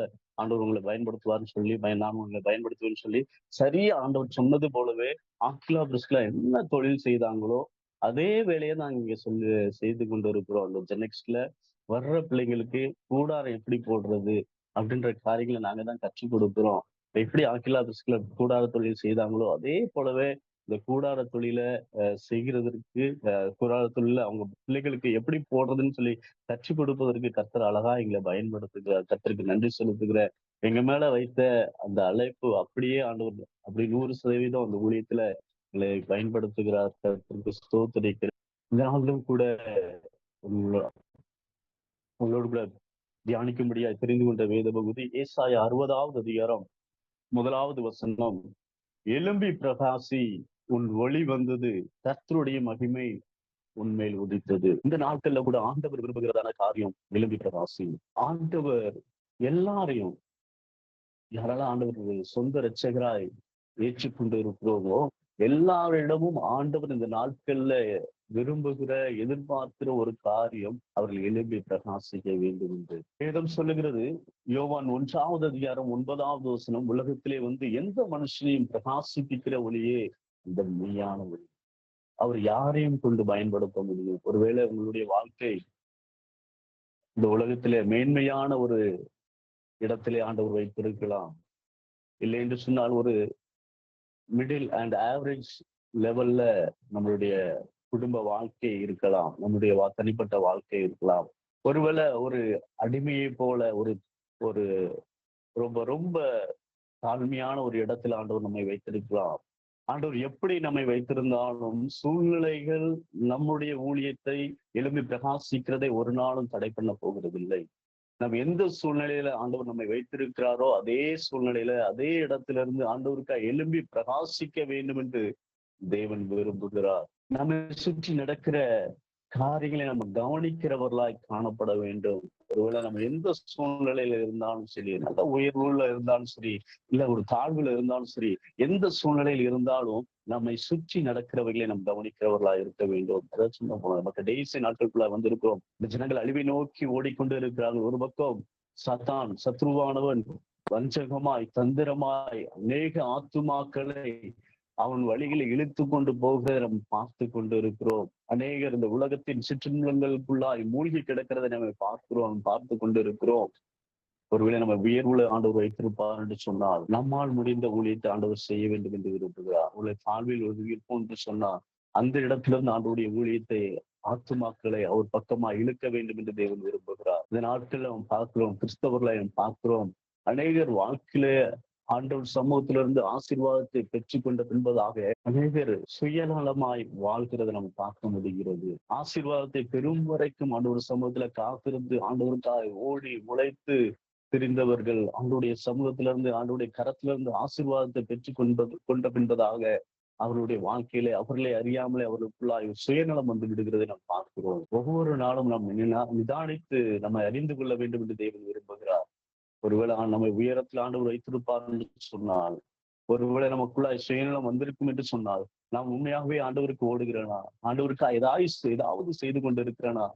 ஆண்டவர் உங்கள பயன்படுத்துவார்ன்னு சொல்லி, நானும் உங்கள பயன்படுத்துவேன்னு சொல்லி, சரியா ஆண்டவர் சொன்னது போலவே ஆக்கிலா, பிரிஸ்கில்லா என்ன தொழில் செய்தாங்களோ, அதே வேலைய நாங்க இங்க செய்து கொண்டு இருக்கிறோம். அந்த ஜெனெக்ஸ்ட்ல வர்ற பிள்ளைங்களுக்கு கூடாரம் எப்படி போடுறது? அப்படின்ற காரியங்கள நாங்க தான் கற்றுக் கொடுக்கிறோம். எப்படி ஆக்கிலா, பிரிஸ்கில்லா கூடார தொழில் செய்தாங்களோ, அதே போலவே இந்த கூடார தொழில செய்கிறதற்கு கூடார தொழில்ல அவங்க பிள்ளைகளுக்கு எப்படி போடுறதுன்னு சொல்லி கற்றுக் கொடுப்பதற்கு கர்த்தர் அழகா எங்களை பயன்படுத்துகிறார். கர்த்தருக்கு நன்றி செலுத்துகிறேன். எங்க மேல வைத்த அந்த அழைப்பு அப்படியே ஆண்டவர் அப்படி 100% அந்த ஊழியத்துல எங்களை பயன்படுத்துகிறார். கர்த்தருக்கு ஸ்தோத்திரிக்கிறேன். இந்த நாளிலும் கூட உங்கள உங்களோடு கூட தியானிக்கும்படியாய் தெரிந்து கொண்ட வேத பகுதி ஏசாயா 60வது அதிகாரம் 1வது வசனம். எழும்பி பிரகாசி, உன் ஒளி வந்தது, கர்த்தருடைய மகிமை உன்மேல் உதித்தது. இந்த நாட்கள்ல கூட ஆண்டவர் விரும்புகிறதான காரியம் எழும்பி பிரகாசி. ஆண்டவர் எல்லாரையும் யாரெல்லாம் ஆண்டவர் சொந்த இரட்சகராய் ஏற்றுக்கொண்டு இருக்கிறோமோ, எல்லாரிடமும் ஆண்டவர் இந்த நாட்கள்ல விரும்புகிற, எதிர்பார்க்கிற ஒரு காரியம் அவர்கள் எழும்பி பிரகாசிக்க வேண்டும் என்று. வேதம் சொல்லுகிறது, யோவான் 1வது அதிகாரம் 9வது வசனம், உலகத்திலே வந்து எந்த மனுஷனையும் பிரகாசிப்பிக்கிற ஒளியே இந்த மெய்யான ஒளி. அவர் யாரையும் கொண்டு பயன்படுத்த முடியும். ஒருவேளை உங்களுடைய வாழ்க்கை இந்த உலகத்திலே மேன்மையான ஒரு இடத்திலே ஆண்டவர் வைத்திருக்கலாம். இல்லை என்று சொன்னால் ஒரு மிடில் அண்ட் ஆவரேஜ் லெவல்ல நம்மளுடைய குடும்ப வாழ்க்கை இருக்கலாம். நம்முடைய தனிப்பட்ட வாழ்க்கை இருக்கலாம். ஒருவேளை ஒரு அடிமையை போல ஒரு ஒரு ரொம்ப ரொம்ப தாழ்மையான ஒரு இடத்துல ஆண்டவர் நம்மை வைத்திருக்கலாம். ஆண்டவர் எப்படி நம்மை வைத்திருந்தாலும் சூழ்நிலைகள் நம்முடைய ஊழியத்தை எழும்பி பிரகாசிக்கிறதை ஒரு நாளும் தடை பண்ண போகிறதில்லை. நம்ம எந்த சூழ்நிலையில ஆண்டவர் நம்மை வைத்திருக்கிறாரோ அதே சூழ்நிலையில அதே இடத்திலிருந்து ஆண்டவருக்காக எழும்பி பிரகாசிக்க வேண்டும் என்று தேவன் விரும்புகிறார். நம்மை சுற்றி நடக்கிற காரியங்களை நம்ம கவனிக்கிறவர்களாய் காணப்பட வேண்டும். ஒருவேளை நம்ம எந்த சூழ்நிலையில இருந்தாலும் சரி, நல்ல உயர்வுல இருந்தாலும் சரி, இல்ல ஒரு தாழ்வுல இருந்தாலும் சரி, எந்த சூழ்நிலையில் இருந்தாலும் நம்மை சுற்றி நடக்கிறவர்களை நம்ம கவனிக்கிறவர்களா இருக்க வேண்டும். அதாவது சொன்ன போனோம் நம்ம கடைசி நாட்களுக்குள்ள வந்திருக்கிறோம். இந்த ஜனங்கள் அழிவை நோக்கி ஓடிக்கொண்டு இருக்கிறார்கள். ஒரு பக்கம் சத்தான் சத்ருவானவன் வஞ்சகமாய் தந்திரமாய் அநேக ஆத்துமாக்களை அவன் வழிகளை இழுத்து கொண்டு போகிறதை நம்ம பார்த்து கொண்டு இருக்கிறோம். அநேகர் இந்த உலகத்தின் சிற்றின்பங்களுக்குள்ளாய் மூழ்கி கிடக்கிறதை நம்ம பார்த்து கொண்டு இருக்கிறோம். ஒருவேளை நம்ம உயர்வுல ஆண்டவர் வைத்திருப்பார் என்று சொன்னால் நம்மால் முடிந்த ஊழியத்தை ஆண்டவர் செய்ய வேண்டும் என்று விரும்புகிறார். உங்களை தாழ்வில் இருப்போம் என்று சொன்னால் அந்த இடத்திலிருந்து ஆண்டவருடைய ஊழியத்தை ஆத்துமாக்களை அவர் பக்கமா இழுக்க வேண்டும் என்று தேவன் விரும்புகிறார். இந்த நாட்கள்ல நம்ம பார்க்கிறோம், கிறிஸ்தவர்களை நம்ம பார்க்கிறோம். அநேகர் வாழ்க்கையில ஆண்டவர் சமூகத்திலிருந்து ஆசீர்வாதத்தை பெற்றுக்கொண்ட பின்பதாக அநேகர் சுயநலமாய் வாழ்கிறதை நம்ம பார்க்க முடிகிறது. ஆசீர்வாதத்தை பெரும் வரைக்கும் ஆண்டவர் சமூகத்துல காத்திருந்து ஆண்டவருக்காய் ஓடி உழைத்து திரிந்தவர்கள் ஆண்டவருடைய சமூகத்திலிருந்து ஆண்டவருடைய கரத்திலிருந்து ஆசீர்வாதத்தை கொண்ட பின்பதாக அவர்களுடைய வாழ்க்கையிலே அவர்களே அறியாமலே அவர்களுக்குள்ளாய் சுயநலம் வந்து விடுகிறதை நாம் பார்க்கிறோம். ஒவ்வொரு நாளும் நாம் நிதானித்து நம்ம அறிந்து கொள்ள வேண்டும் என்று தேவன் விரும்புகிறார். ஒருவேளை நம்மை உயரத்தில் ஆண்டவர் வைத்திருப்பார் என்று சொன்னால், ஒருவேளை நமக்குள்ளாய் சுயநலம் வந்திருக்கும் என்று சொன்னால், நாம் உண்மையாகவே ஆண்டவருக்கு ஓடுகிறேனா? ஆண்டவருக்கு ஏதாவது செய்து கொண்டிருக்கிறேனா?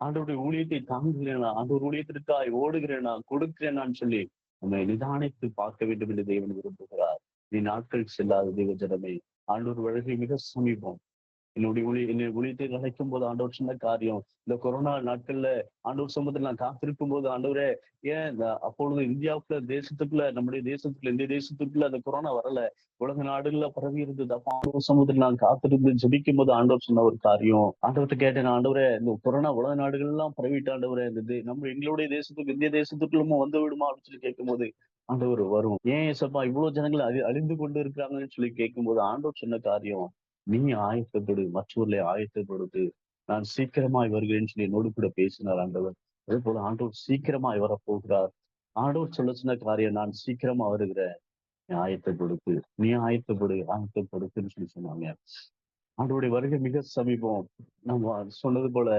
ஆண்டவருடைய ஊழியத்தை தாங்குகிறேனா? ஆண்டவர் ஊழியத்திற்காய் ஓடுகிறேனா? கொடுக்கிறேனான்னு சொல்லி நம்மை நிதானித்து பார்க்க வேண்டும் என்று தேவன் விரும்புகிறார். நீ நாட்கள் செல்லாத தேவ ஜனமே, ஆண்டவர் வருகை மிக சமீபம். என்னுடைய ஊழியத்தை நினைக்கும் போது ஆண்டவர் சொன்ன காரியம், இந்த கொரோனா நாட்கள்ல ஆண்டவர் சமூகத்தில் நான் காத்திருக்கும் போது, ஆண்டவரே ஏன் அப்பொழுது இந்தியாவுக்குள்ள தேசத்துக்குள்ள நம்முடைய தேசத்துக்குள்ள இந்திய தேசத்துக்குள்ள அந்த கொரோனா வரல, உலக நாடுகள்ல பரவி இருந்தது. அப்ப ஆண்டவர் சமூகத்தில் நான் காத்திருந்து ஜெபிக்கும் போது ஆண்டவர் சொன்ன ஒரு காரியம், ஆண்டவர்கிட்ட கேட்டேன், ஆண்டவரே இந்த கொரோனா உலக நாடுகள் எல்லாம் பரவிட்டு ஆண்டவரே இந்த நம்ம எங்களுடைய தேசத்துக்கு இந்திய தேசத்துக்குள்ளும் வந்து விடுமா அப்படின்னு சொல்லி கேட்கும் போது, ஆண்டவர் வரும். ஏன் ஏசப்பா இவ்வளவு ஜனங்கள் அழிந்து கொண்டு இருக்கிறாங்கன்னு சொல்லி கேட்கும்போது ஆண்டவர் சொன்ன காரியம், நீ ஆயத்தப்படு, மற்றவர்களை ஆயத்தப்படுத்து, நான் சீக்கிரமாய் வருகிறேன்னு சொல்லி என்னோடு கூட பேசினார் ஆண்டவர். அதே போல ஆண்டவர் சீக்கிரமாய் வரப்போகிறார். ஆண்டவர் சொன்ன காரியம், நான் சீக்கிரமா வருகிறேன், நீ ஆயத்தப்படுத்து, நீ ஆயத்தப்படுத்துன்னு சொல்லி சொன்னாங்க. ஆண்டவருடைய வருகை மிக சமீபம். நம்ம சொன்னது போல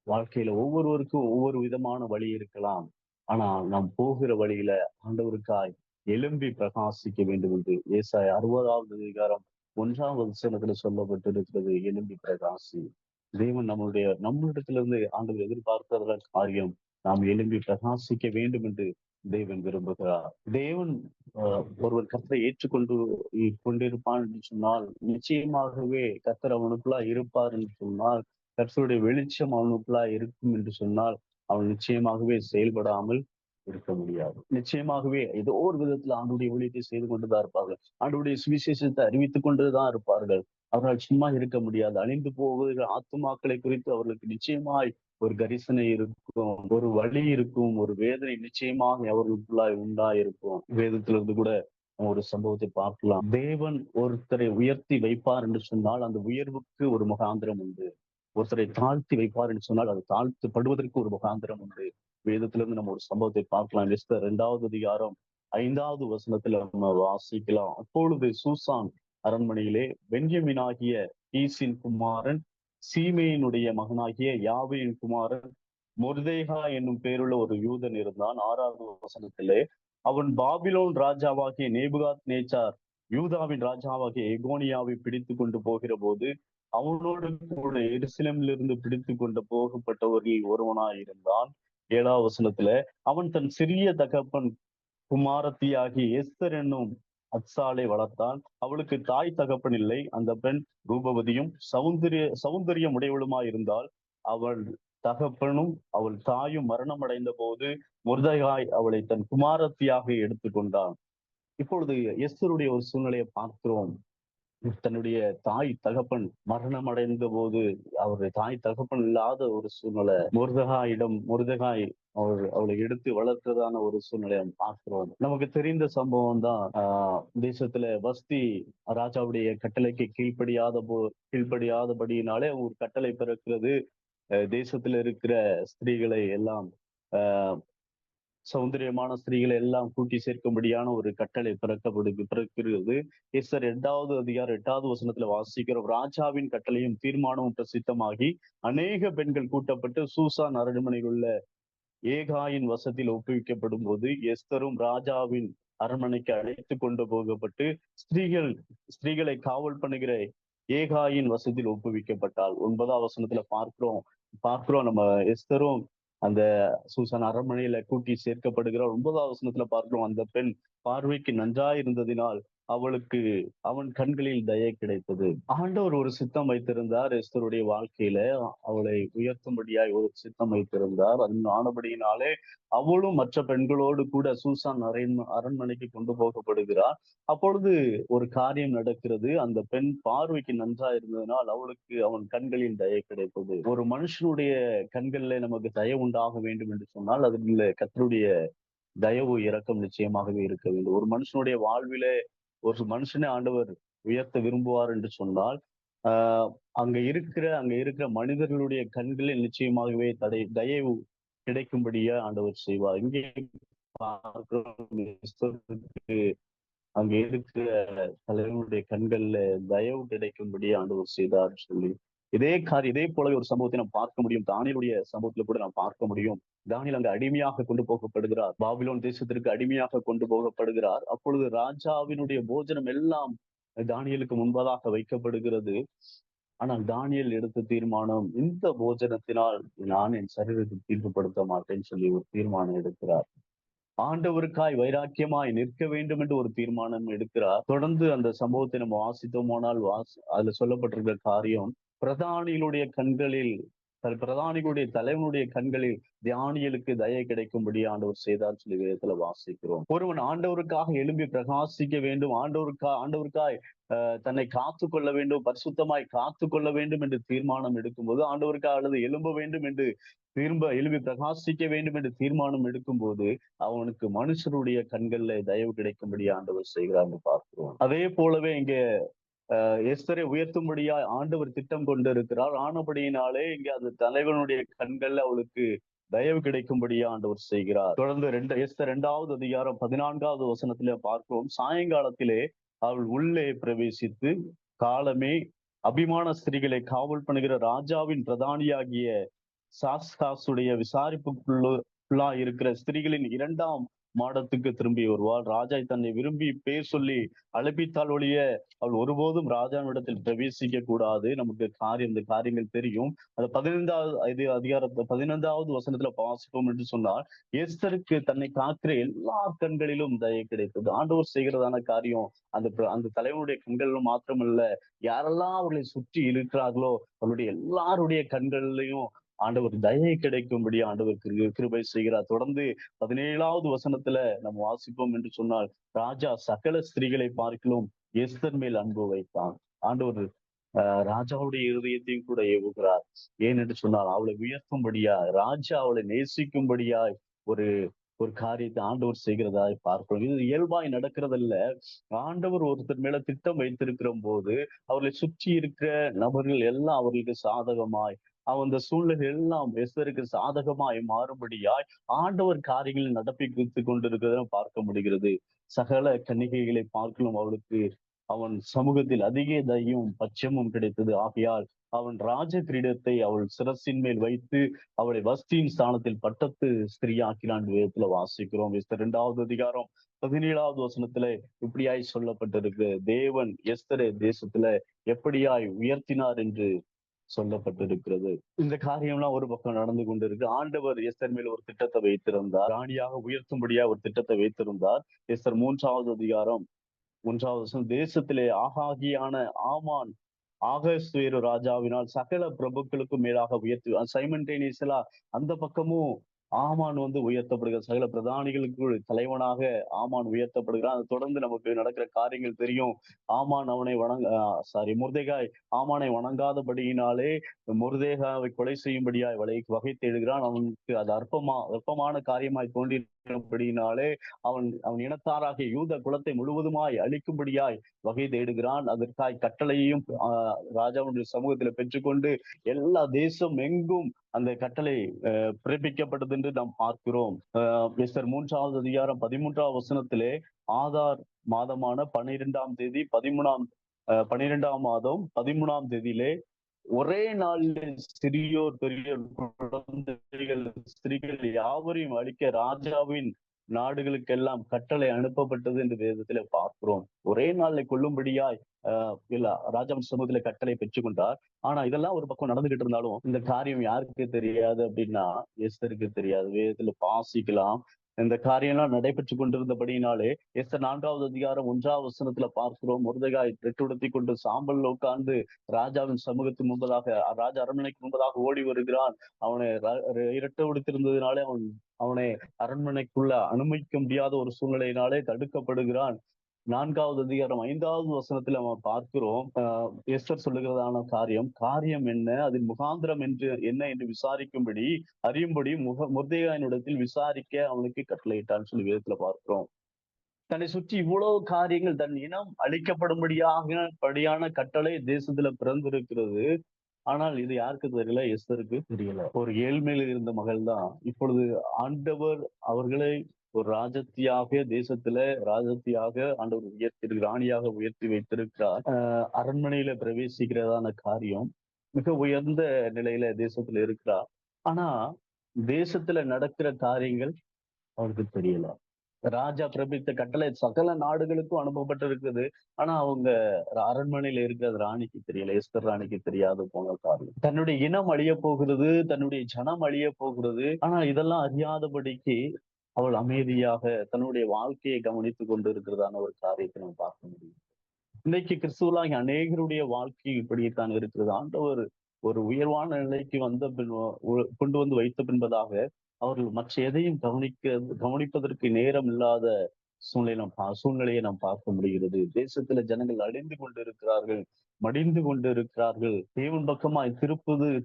வாழ்க்கையில ஒவ்வொருவருக்கும் ஒவ்வொரு விதமான வழி இருக்கலாம். ஆனா நாம் போகிற வழியில ஆண்டவருக்காய் எழும்பி பிரகாசிக்க வேண்டும் என்று ஏசாயா 60வது அதிகாரம் 1ஆம் வசனத்துல சொல்லப்பட்டிருக்கிறது. எழும்பி பிரகாசி. தேவன் நம்மளிடத்திலிருந்து ஆண்டவர் எதிர்பார்க்கிற காரியம், நாம் எழும்பி பிரகாசிக்க வேண்டும் என்று தேவன் விரும்புகிறார். தேவன் ஒருவர் கர்த்தரை ஏற்றுக்கொண்டு கொண்டிருப்பான் என்று சொன்னால், நிச்சயமாகவே கர்த்தர் அவனுக்குள்ளா இருப்பார் என்று சொன்னால், கர்த்தருடைய வெளிச்சம் அவனுக்குள்ளா இருக்கும் என்று சொன்னால், அவன் நிச்சயமாகவே செயல்படாமல் இருக்க முடியாது. நிச்சயமாகவே ஏதோ ஒரு விதத்துல ஆண்டுடைய ஊழியத்தை செய்து கொண்டுதான் இருப்பார்கள். ஆண்டுடைய சுவிசேஷத்தை அறிவித்துக் கொண்டுதான் இருப்பார்கள். அவர்கள் சும்மா இருக்க முடியாது. அழிந்து போவதில் ஆத்துமாக்களை குறித்து அவர்களுக்கு நிச்சயமாய் ஒரு கரிசனை இருக்கும், ஒரு வழி இருக்கும், ஒரு வேதனை நிச்சயமாக அவர்களுக்குள்ளாய் உண்டாயிருக்கும். வேதத்திலிருந்து கூட ஒரு சம்பவத்தை பார்க்கலாம். தேவன் ஒருத்தரை உயர்த்தி வைப்பார் என்று சொன்னால் அந்த உயர்வுக்கு ஒரு முகாந்திரம் உண்டு. ஒருத்தரை தாழ்த்தி வைப்பார் என்று சொன்னால் அது தாழ்த்தப்படுவதற்கு ஒரு முகாந்திரம் உண்டு. வேதத்திலிருந்து நம்ம ஒரு சம்பவத்தை பார்க்கலாம். எஸ்தர் 2வது அதிகாரம் 5வது வசனத்துல நம்ம வாசிக்கலாம். அப்பொழுது சூசான் அரண்மனையிலே பென்யமீனாகிய கீசின் குமாரன் சீமேயினுடைய மகனாகிய யாவேயின் குமாரன் மொர்தேகா என்னும் பேருள்ள ஒரு யூதன் இருந்தான். 6வது வசனத்திலே, அவன் பாபிலோன் ராஜாவாகிய நேபுகாத் நேச்சார் யூதாவின் ராஜாவாகிய எகோனியாவை பிடித்து கொண்டு போகிற போது அவனோடு கூட எருசலேமிலிருந்து பிடித்து கொண்டு போகப்பட்டவர்களில் ஒருவனாய் இருந்தான். 7வது வசனத்துல, அவன் தன் சிறிய தகப்பன் குமாரத்தியாகி எஸ்தர் என்னும் அத்சாலை வளர்த்தான். அவளுக்கு தாய் தகப்பன் இல்லை. அந்த பெண் ரூபவதியும் சௌந்தரியம் உடையவளுமாய் இருந்தால், அவள் தகப்பனும் அவள் தாயும் மரணம் அடைந்த போது மொர்தெகாய் அவளை தன் குமாரத்தியாக எடுத்துக்கொண்டான். இப்பொழுது எஸ்தருடைய ஒரு சூழ்நிலையை பார்க்கிறோம். தன்னுடைய தாய் தகப்பன் மரணம் அடைந்த போது அவருடைய தாய் தகப்பன் இல்லாத ஒரு சூழ்நிலை, மொர்தெகாய் அவளை எடுத்து வளர்க்கிறதான ஒரு சூழ்நிலையை பார்க்கிறோம். நமக்கு தெரிந்த சம்பவம் தான். தேசத்துல வஸ்தி ராஜாவுடைய கட்டளைக்கு கீழ்ப்படியாதபடியினாலே ஒரு கட்டளை பிறக்கிறது. தேசத்துல இருக்கிற ஸ்திரீகளை எல்லாம் சௌந்தரியமான ஸ்திரீகளை எல்லாம் கூட்டி சேர்க்கும்படியான ஒரு கட்டளை பிறக்கிறது. எஸ்தர் 2வது அதிகாரம் 8வது வசனத்துல வாசிக்கிறோம். ராஜாவின் கட்டளையும் தீர்மானமும் பிரசித்தமாகி அநேக பெண்கள் கூட்டப்பட்டு சூசான் அரண்மனையில் உள்ள ஏகாயின் வசத்தில் ஒப்புவிக்கப்படும் போது எஸ்தரும் ராஜாவின் அரண்மனைக்கு அழைத்து கொண்டு போகப்பட்டு ஸ்திரீகளை காவல் பண்ணுகிற ஏகாயின் வசத்தில் ஒப்புவிக்கப்பட்டாள். 9வது வசனத்துல பார்க்கிறோம் நம்ம எஸ்தரும் அந்த சூசான் அரண்மனையில கூட்டி சேர்க்கப்படுகிறார். 9வது வசனத்துல பார்க்கிறோம், அந்த பெண் பார்வைக்கு நன்றாயிருந்ததினால் அவளுக்கு அவன் கண்களில் தயை கிடைத்தது. ஆண்டவர் ஒரு சித்தம் வைத்திருந்தார். எஸ்தருடைய வாழ்க்கையில அவளை உயர்த்தும்படியாய் ஒரு சித்தம் வைத்திருந்தார். அது ஆனபடியினாலே அவளும் மற்ற பெண்களோடு கூட சூசான் அரண்மனைக்கு கொண்டு போகப்படுகிறார். அப்பொழுது ஒரு காரியம் நடக்கிறது. அந்த பெண் பார்வைக்கு நன்றா இருந்ததனால் அவளுக்கு அவன் கண்களில் தயை கிடைத்தது. ஒரு மனுஷனுடைய கண்கள்ல நமக்கு தயவு உண்டாக வேண்டும் என்று சொன்னால் அதில் கர்த்தருடைய தயவு இரக்கம் நிச்சயமாகவே இருக்க வேண்டும். ஒரு மனுஷனுடைய வாழ்விலே ஒரு மனுஷனை ஆண்டவர் உயர்த்த விரும்புவார் என்று சொன்னால் அங்க இருக்கிற மனிதர்களுடைய கண்களில் நிச்சயமாகவே தயவு கிடைக்கும்படியா ஆண்டவர் செய்வார். இங்கே அங்க இருக்கிற தலைவனுடைய கண்கள்ல தயவு கிடைக்கும்படி ஆண்டவர் செய்தார் சொல்லி இதே போல ஒரு சம்பவத்தை நாம் பார்க்க முடியும். தானியேலுடைய சம்பவத்துல கூட நாம் பார்க்க முடியும். தானியேல் அங்க அடிமையாக கொண்டு போகப்படுகிறார். பாபிலோன் தேசத்திற்கு அடிமையாக கொண்டு போகப்படுகிறார். அப்பொழுது ராஜாவினுடைய போஜனம் எல்லாம் தானியேலுக்கு முன்பதாக வைக்கப்படுகிறது. ஆனால் தானியேல் எடுத்த தீர்மானம், இந்த போஜனத்தினால் நான் என் சரீரத்தை தீர்வுபடுத்த மாட்டேன்னு சொல்லி ஒரு தீர்மானம் எடுக்கிறார். ஆண்டவருக்காய் வைராக்கியமாய் நிற்க வேண்டும் என்று ஒரு தீர்மானம் எடுக்கிறார். தொடர்ந்து அந்த சம்பவத்தை நம்ம வாசித்தோமானால் அதுல சொல்லப்பட்டிருக்கிற காரியம், பிரதானிகளுடைய கண்களில் பிரதானிகளுடைய தலைவனுடைய கண்களில் தியானியலுக்கு தயை கிடைக்கும்படி ஆண்டவர் செய்தார் சொல்லி வேதத்துல வாசிக்கிறோம். ஒருவன் ஆண்டவருக்காக எழும்பி பிரகாசிக்க வேண்டும், ஆண்டவருக்காய் தன்னை காத்து கொள்ள வேண்டும், பரிசுத்தமாய் காத்து கொள்ள வேண்டும் என்று தீர்மானம் எடுக்கும்போது, ஆண்டவருக்காக அல்லது எழும்ப வேண்டும் என்று எழும்பி பிரகாசிக்க வேண்டும் என்று தீர்மானம் எடுக்கும்போது, அவனுக்கு மனுஷருடைய கண்கள்ல தயவு கிடைக்கும்படி ஆண்டவர் செய்கிறார்னு பார்க்கிறோம். அதே போலவே இங்க எஸ்தரை உயர்த்தும்படியா ஆண்டவர் திட்டம் கொண்டிருக்கிறார். ஆனபடியினாலே இங்க அந்த தலைவனுடைய கண்கள்ல அவளுக்கு தயவு கிடைக்கும்படியா ஆண்டவர் செய்கிறார். தொடர்ந்து எஸ்தர் 2வது அதிகாரம் 14வது வசனத்திலே பார்க்கிறோம். சாயங்காலத்திலே அவள் உள்ளே பிரவேசித்து காலமே அபிமான ஸ்திரீகளை காவல் பண்ணுகிற ராஜாவின் பிரதானியாகிய சாஸ்காசுடைய விசாரிப்புக்குள்ளா இருக்கிற ஸ்திரீகளின் 2ஆம் மாடத்துக்கு திரும்பி வருவாள். ராஜா தன்னை விரும்பி பேர் சொல்லி அழைப்பித்தால் ஒழிய அவள் ஒருபோதும் ராஜாவிடத்தில் பிரவேசிக்க கூடாது. நமக்கு இந்த காரியங்கள் தெரியும். அது 15வது அதிகாரத்தை 15வது வசனத்துல வாசிப்போம் என்று சொன்னால், எஸ்தருக்கு தன்னை காக்கிற எல்லா கண்களிலும் தயை கிடைத்தது. ஆண்டவர் செய்கிறதான காரியம் அந்த தலைவனுடைய கண்களிலும் மாத்திரமல்ல, யாரெல்லாம் அவர்களை சுற்றி இருக்கிறார்களோ அவருடைய எல்லாருடைய கண்களிலையும் ஆண்டவர் தயை கிடைக்கும்படி ஆண்டவர் கிருபை செய்கிறார். தொடர்ந்து 17வது வசனத்துல நம்ம வாசிப்போம் என்று சொன்னால், ராஜா சகல ஸ்திரீகளை பார்க்கிலும் எஸ்தர் மேல் அன்பு வைத்தான். ஆண்டவர் ராஜாவுடைய இருதயத்தையும் கூட ஏவுகிறார். ஏன் என்று சொன்னால், அவளை உயர்த்தும்படியாய், ராஜா அவளை நேசிக்கும்படியாய் ஒரு ஒரு காரியத்தை ஆண்டவர் செய்கிறதாய் பார்க்கிறோம். இது இயல்பாய் நடக்கிறதல்ல. ஆண்டவர் ஒருத்தர் மேல திட்டம் வைத்திருக்கிற போது அவர்களை சுற்றி இருக்கிற நபர்கள் எல்லாம் அவர்களுக்கு சாதகமாய், அந்த சூழ்நிலை எல்லாம் எஸ்தருக்கு சாதகமாய் மாறும்படியாய் ஆண்டவர் காரியங்கள் நடப்பித்து கொண்டிருக்கிறத பார்க்க முடிகிறது. சகல கன்னிகைகளை பார்க்கலும் அவளுக்கு அவன் சமூகத்தில் அதிக தயவும் பட்சமும் கிடைத்தது. ஆகையால் அவன் ராஜ கிரீடத்தை அவள் சிரசின் மேல் வைத்து அவளை வஸ்தியின் ஸ்தானத்தில் பட்டத்து ஸ்திரீயாக்கினான் வேதத்துல வாசிக்கிறோம். 2வது அதிகாரம் 17வது வசனத்துல இப்படியாய் சொல்லப்பட்டிருக்கு. தேவன் எஸ்தரை தேசத்துல எப்படியாய் உயர்த்தினார் என்று சொல்லப்பட்டிருக்கிறது. இந்த காரியம்லாம் ஒரு பக்கம் நடந்து கொண்டிருக்கு. ஆண்டவர் எஸ்தர் மேல் ஒரு திட்டத்தை வைத்திருந்தார். ராணியாக உயர்த்தும்படியா ஒரு திட்டத்தை வைத்திருந்தார். எஸ்தர் 3வது அதிகாரம் 1வது வசனம், தேசத்திலே ஆகாகியான ஆமான் ஆகஸ்வேரு ராஜாவினால் சகல பிரபுக்களுக்கும் மேலாக உயர்த்து சைமன்டேனியஸா அந்த பக்கமும் ஆமான் உயர்த்தப்படுகிற சகல பிரதானிகளுக்கு தலைவனாக ஆமான் உயர்த்தப்படுகிறான். அது தொடர்ந்து நமக்கு நடக்கிற காரியங்கள் தெரியும். ஆமான் அவனை முர்தேகாய் ஆமானை வணங்காதபடியினாலே முர்தேகாவை கொலை செய்யும்படியாய் வகை தேடுகிறான். அவனுக்கு அது அற்பமான காரியமாய் தோன்றினபடியினாலே அவன் இனத்தாராகிய யூத குலத்தை முழுவதுமாய் அழிக்கும்படியாய் வகை தேடுகிறான். அதற்காய் கட்டளையையும் ராஜாவுடைய சமூகத்துல பெற்றுக்கொண்டு எல்லா தேசம் எங்கும் அந்த கட்டளை பிறப்பிக்கப்பட்டது என்று நாம் பார்க்கிறோம். எஸ்தர் 3வது அதிகாரம் 13வது வசனத்திலே ஆதார் மாதமான 12ஆம் தேதி 12ஆம் மாதம் 13ஆம் தேதியிலே ஒரே நாளில் சிறியோர் பெரியோர் குழந்தைகள் ஸ்திரீகள் யாவரையும் அழிக்க ராஜாவின் நாடுகளுக்கெல்லாம் கட்டளை அனுப்பப்பட்டது என்று வேதத்துல பார்க்கிறோம். ஒரே நாளை கொள்ளும்படியாய் ராஜாவின் சமூகத்துல கட்டளை பெற்றுக்கொண்டார். ஆனா இதெல்லாம் ஒரு பக்கம் நடந்துகிட்டு இருந்தாலும் இந்த காரியம் யாருக்கு தெரியாது அப்படின்னா எஸ்தருக்கு தெரியாது. வேதத்துல வாசிக்கலாம். இந்த காரியம்லாம் நடைபெற்று கொண்டிருந்தபடியினாலே எஸ்தர் 4வது அதிகாரம் 1வது வசனத்துல பார்க்கிறோம். முர்தேகாய் ரெட்டுடுத்தி கொண்டு சாம்பல்ல உட்கார்ந்து ராஜாவின் சமூகத்தின் முன்பதாக, ராஜா அரண்மனைக்கு முன்பதாக ஓடி வருகிறான். அவனை இரட்டை உடுத்திருந்ததினாலே அவனை அரண்மனைக்குள்ள அனுமதிக்க முடியாத ஒரு சூழ்நிலையினாலே தடுக்கப்படுகிறான். 4வது அதிகாரம் 5வது வசனத்துல நம்ம பார்க்கிறோம். எஸ்தர் சொல்லுகிறதான காரியம் என்ன, அதன் முகாந்திரம் என்ன என்று விசாரிக்கும்படி அறியும்படி முர்தேகாயினிடத்தில் விசாரிக்க அவனுக்கு கட்டளையிட்டான்னு சொல்லி வேதத்துல பார்க்கிறோம். தன்னை சுற்றி இவ்வளவு காரியங்கள், தன் இனம் அழிக்கப்படும்படியான கட்டளை தேசத்துல பிறந்திருக்கிறது. ஆனால் இது யாருக்கு தெரியல? எஸ்தருக்கு தெரியல. ஒரு ஏழ்மையில் இருந்த மகள் தான் இப்பொழுது ஆண்டவர் அவர்களை ஒரு தேசத்துல ராஜத்தியாக ஆண்டவர் ராணியாக உயர்த்தி வைத்திருக்கிறார். அரண்மனையில பிரவேசிக்கிறதான காரியம் மிக உயர்ந்த நிலையில தேசத்துல இருக்கிறார். ஆனா தேசத்துல நடக்கிற காரியங்கள் அவருக்கு தெரியல. ராஜா பிரபித்த கட்டளை சகல நாடுகளுக்கும் அனுப்பப்பட்டிருக்குது. ஆனா அவங்க அரண்மனையில இருக்கிறது ராணிக்கு தெரியல. எஸ்தர் ராணிக்கு தெரியாது போன காரியம். தன்னுடைய இனம் அழிய போகிறது, தன்னுடைய ஜனம் அழிய போகிறது. ஆனா இதெல்லாம் அறியாதபடிக்கு அவள் அமைதியாக தன்னுடைய வாழ்க்கையை கவனித்துக் கொண்டு இருக்கிறதான ஒரு காரியத்தை நம்ம பார்க்க முடியும். இன்னைக்கு கிறிஸ்துவலாகி அநேகருடைய வாழ்க்கை இப்படித்தான் இருக்கிறது. ஆண்டவர் ஒரு உயர்வான நிலைக்கு வந்த பின் கொண்டு வந்து வைத்த பின்பதாக அவர்கள் மற்ற எதையும் கவனிப்பதற்கு நேரம் இல்லாத சூழ்நிலையை நாம் பார்க்க முடிகிறது. தேசத்துல ஜனங்கள் அழிந்து கொண்டிருக்கிறார்கள், மடிந்து கொண்டிருக்கிறார்கள். தேவன் பக்கமாய்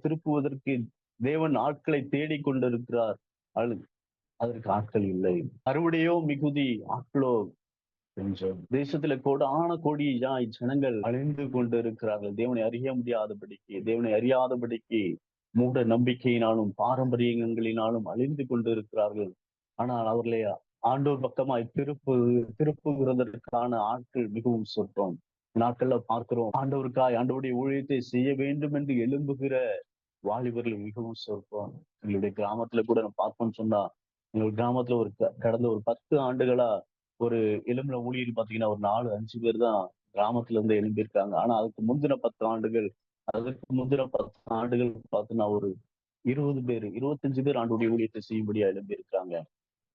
திருப்புவதற்கு தேவன் ஆட்களை தேடிக் கொண்டிருக்கிறார். அதற்கு ஆட்கள் இல்லை. அறுவடையோ மிகுதி, ஆட்களோ கொஞ்சம். தேசத்துல கோடியாய் ஜனங்கள் அழிந்து கொண்டிருக்கிறார்கள். தேவனை அறியாதபடிக்கு மூட நம்பிக்கையினாலும் பாரம்பரியங்களினாலும் அழிந்து கொண்டிருக்கிறார்கள். ஆனால் அவர்களை ஆண்டோர் பக்கமாய் திருப்புகிறதற்கான ஆட்கள் மிகவும் சொற்பம். நாட்கள்ல பார்க்கிறோம், ஆண்டவருடைய ஊழியத்தை செய்ய வேண்டும் என்று எழும்புகிற வாலிபர்கள் மிகவும் சொற்பம். எங்களுடைய கிராமத்துல கூட நம்ம பார்ப்போம்னு சொன்னா, எங்க கிராமத்துல கடந்த ஒரு 10 ஆண்டுகளா ஒரு எழும்புற ஊழியர் பாத்தீங்கன்னா ஒரு 4-5 பேர் தான் கிராமத்துல இருந்து எழும்பியிருக்காங்க. ஆனா அதுக்கு முந்தின 10 ஆண்டுகள் பார்த்தீங்கன்னா ஒரு 20 பேர் 25 பேர் ஆண்டுடைய ஊழியத்தை செய்யும்படியா எழும்பியிருக்காங்க.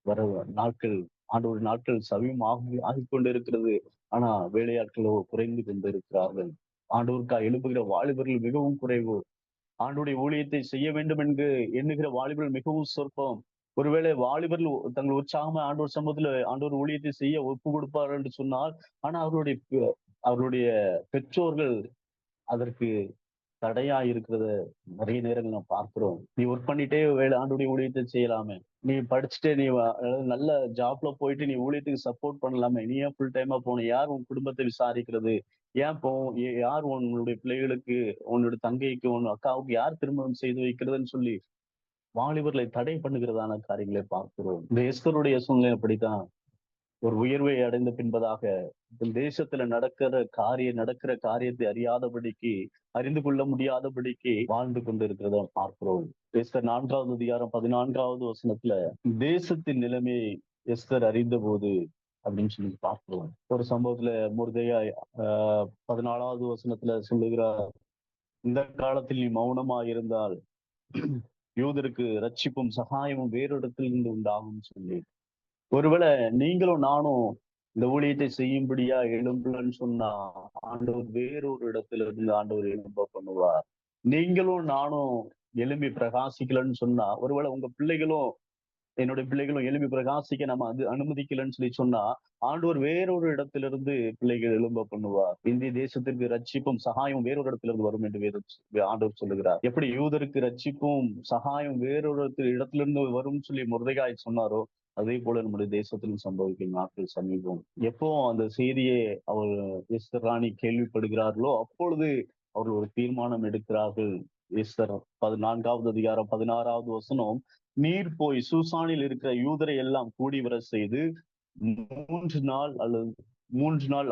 வர நாட்கள் சமீபம் ஆகிக் கொண்டிருக்கிறது. ஆனா வேலையாட்களோ குறைந்து கொண்டிருக்கிறார்கள். ஆண்டவருக்காக எழுப்புகிற வாலிபர்கள் மிகவும் குறைவு. ஆண்டுடைய ஊழியத்தை செய்ய வேண்டும் என்று எண்ணுகிற வாலிபர்கள் மிகவும் சொற்பம். ஒருவேளை வாலிபர்கள் தங்கள் உற்சாகமா ஆண்டவர் சமூகத்துல ஆண்டவர் ஊழியத்தை செய்ய ஒப்பு கொடுப்பார்கள் என்று சொன்னால், ஆனா அவர்களுடைய பெற்றோர்கள் அதற்கு தடையா இருக்கிறத நிறைய நேரங்கள் நாம் பார்க்கிறோம். நீ ஒர்க் பண்ணிட்டே ஆண்டுடைய ஊழியத்தை செய்யலாமே, நீ படிச்சுட்டே நல்ல ஜாப்ல போயிட்டு நீ ஊழியத்துக்கு சப்போர்ட் பண்ணலாமே, நீ ஏன் ஃபுல் டைமா போன? யார் உன் குடும்பத்தை விசாரிக்கிறது? ஏன் யார் உன்னுடைய பிள்ளைகளுக்கு, உன்னோட தங்கைக்கு, உன் அக்காவுக்கு யார் திருமணம் செய்து வைக்கிறதுன்னு சொல்லி வாலிபர்களை தடை பண்ணுகிறதான காரியங்களை பார்க்கிறோம். இந்த எஸ்தருடைய சூழ்நிலை அப்படித்தான். ஒரு உயர்வை அடைந்த பின்பதாக தேசத்துல நடக்கிற காரியத்தை அறிந்து கொள்ள முடியாதபடிக்கு வாழ்ந்து கொண்டிருக்கிறத பார்க்கிறோம். எஸ்தர் 4வது அதிகாரம் 14வது வசனத்துல தேசத்தின் நிலைமையை எஸ்தர் அறிந்த போது அப்படின்னு சொல்லி பார்க்கிறோம். ஒரு சம்பவத்துல முர்தேயா 14வது வசனத்துல சொல்லுகிறார், இந்த காலத்தில் நீ மௌனமா இருந்தால் யூதருக்கு ரட்சிப்பும் சகாயமும் வேறு இடத்திலிருந்து உண்டாகும் சொல்லி. ஒருவேளை நீங்களும் நானும் இந்த ஊழியத்தை செய்யும்படியா எழும்பலன்னு சொன்னா ஆண்டவர் வேறொரு இடத்துல இருந்து ஆண்டவர் எழும்ப பண்ணுவார். நீங்களும் நானும் எழும்பி பிரகாசிக்கலன்னு சொன்னா, ஒருவேளை உங்க பிள்ளைகளும் என்னுடைய பிள்ளைகளும் எழும்பி பிரகாசிக்க நம்ம அனுமதிக்கலன்னு சொல்லி சொன்னா, ஆண்டவர் வேறொரு இடத்திலிருந்து பிள்ளைகள் எழும்ப பண்ணுவார். இந்திய தேசத்திற்கு ரட்சிப்பும் சகாயம் வேறொரு இடத்திலிருந்து வரும் என்று ஆண்டவர் சொல்லுகிறார். எப்படி யூதருக்கு ரட்சிப்பும் சகாயம் வேறொரு இடத்திலிருந்து வரும் சொல்லி முர்தெகாய் சொன்னாரோ, அதே போல நம்முடைய தேசத்திலும் சம்பவிக்கும் நாட்கள் சமீபம். எப்போ அந்த செய்தியை அவர் எஸ்தர் ராணி கேள்விப்படுகிறார்களோ அப்பொழுது அவர்கள் ஒரு தீர்மானம் எடுக்கிறார்கள். எஸ்தர் 14வது அதிகாரம் 16வது வசனம், நீர் போய் சூசானில் இருக்கிற யூதரை எல்லாம் கூடி வர செய்து 3 நாள்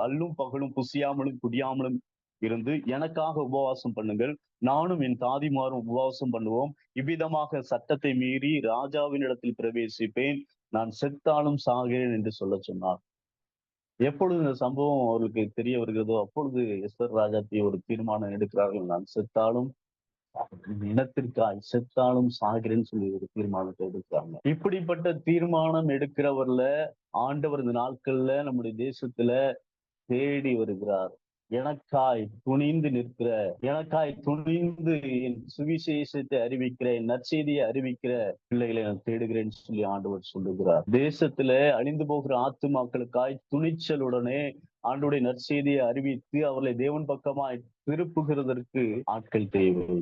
அல்லும் பகலும் புசியாமலும் குடியாமலும் இருந்து எனக்காக உபவாசம் பண்ணுங்கள், நானும் என் தாதிமாரும் உபவாசம் பண்ணுவோம். இவ்விதமாக சட்டத்தை மீறி ராஜாவின் இடத்தில் பிரவேசிப்பேன், நான் செத்தாலும் சாகிறேன் என்று சொல்ல சொன்னார். எப்பொழுது இந்த சம்பவம் அவர்களுக்கு தெரிய வருகிறதோ அப்பொழுது எஸ்தர் ராஜாத்தி ஒரு தீர்மானம் எடுக்கிறார்கள், நான் செத்தாலும் இனத்திற்காய் செத்தாலும் சாகிறேன்னு சொல்லி ஒரு தீர்மானத்தை எடுக்கிறாங்க. இப்படிப்பட்ட தீர்மானம் எடுக்கிறவர்ல ஆண்டவர் இந்த நாட்கள்ல நம்முடைய தேசத்துல தேடி வருகிறார். எனக்காய் துணிந்து என் சுவிசேஷத்தை அறிவிக்கிற, என் நற்செய்தியை அறிவிக்கிற பிள்ளைகளை நான் தேடுகிறேன்னு சொல்லி ஆண்டவர் சொல்லுகிறார். தேசத்துல அழிந்து போகிற ஆத்துமாக்களுக்காய் துணிச்சலுடனே ஆண்டவருடைய நற்செய்தியை அறிவித்து அவர்களை தேவன் பக்கமாய் திருப்புகிறதற்கு ஆட்கள் தேவை.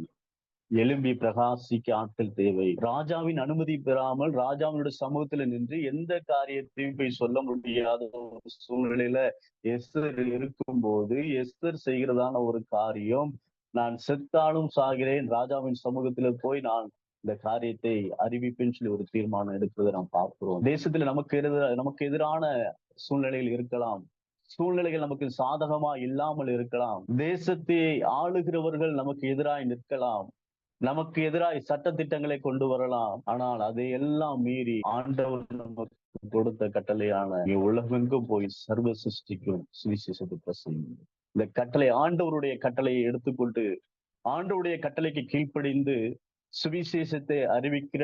எழும்பி பிரகாசிக்க ஆட்கள் தேவை. ராஜாவின் அனுமதி பெறாமல் ராஜாவினுடைய சமூகத்துல நின்று எந்த காரியத்தையும் போய் சொல்ல முடியாத ஒரு சூழ்நிலையில எஸ்தர் இருக்கும் போது எஸ்தர் செய்கிறதான ஒரு காரியம், நான் செத்தாலும் சாகிறேன், ராஜாவின் சமூகத்துல போய் நான் இந்த காரியத்தை அறிவிப்பேன்னு சொல்லி ஒரு தீர்மானம் எடுக்கிறதை நாம் பார்க்கிறோம். தேசத்துல நமக்கு எதிரான சூழ்நிலைகள் இருக்கலாம், சூழ்நிலைகள் நமக்கு சாதகமா இல்லாமல் இருக்கலாம், தேசத்தை ஆளுகிறவர்கள் நமக்கு எதிராய் நிற்கலாம், நமக்கு எதிராய் சட்ட திட்டங்களை கொண்டு வரலாம். ஆனால் அதையெல்லாம் மீறி ஆண்டவர் நமக்கு கொடுத்த கட்டளையான உலகெங்கும் போய் சர்வ சிருஷ்டிக்கும் சுவிசேஷத்தை பிரசங்கம். இந்த கட்டளை ஆண்டவருடைய கட்டளையை எடுத்துக்கொண்டு ஆண்டவருடைய கட்டளைக்கு கீழ்ப்படிந்து சுவிசேஷத்தை அறிவிக்கிற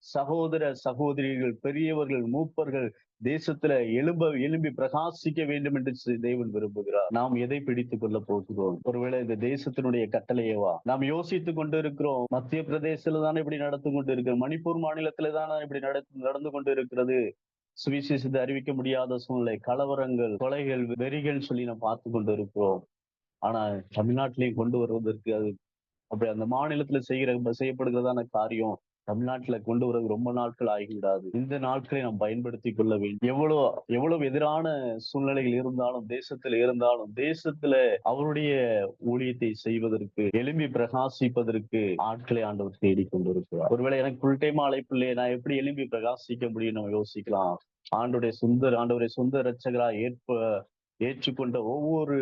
சகோதர சகோதரிகள், பெரியவர்கள், மூப்பர்கள் தேசத்துல எழும்பி பிரகாசிக்க வேண்டும் என்று தேவன் விரும்புகிறார். நாம் எதை பிடித்துக் கொள்ள போகிறோம்? ஒருவேளை இந்த தேசத்தினுடைய கட்டளையேவா? நாம் யோசித்துக் கொண்டு இருக்கிறோம். மத்திய பிரதேசத்துல தானே இப்படி நடந்து கொண்டு இருக்கிறது, மணிப்பூர் மாநிலத்துல தானே இப்படி நடந்து கொண்டு இருக்கிறது. சுவிசேஷத்தை அறிவிக்க முடியாத சூழ்நிலை, கலவரங்கள், கொலைகள், வெறிகள் சொல்லி நாம் பார்த்து கொண்டு இருக்கிறோம். ஆனா தமிழ்நாட்டிலையும் கொண்டு வருவதற்கு அது அப்படி அந்த மாநிலத்துல செய்யப்படுகிறதான காரியம் தமிழ்நாட்டுல கொண்டு வரது ரொம்ப நாட்கள் ஆகிவிடாது. இந்த நாட்களை நாம் பயன்படுத்திக் கொள்ள வேண்டும். எவ்வளவு எதிரான சூழ்நிலைகள் இருந்தாலும், தேசத்துல அவருடைய ஊழியத்தை செய்வதற்கு, எழும்பி பிரகாசிப்பதற்கு ஆட்களை ஆண்டவர் தேடிக் கொண்டிருக்கிறார். ஒருவேளை எனக்கு ஃபுல் டைம் அழைப்பு இல்லையே, நான் எப்படி எழும்பி பிரகாசிக்க முடியும் நம்ம யோசிக்கலாம். ஆண்டவரை சொந்த இரட்சகராய் ஏற்றுக்கொண்ட ஒவ்வொரு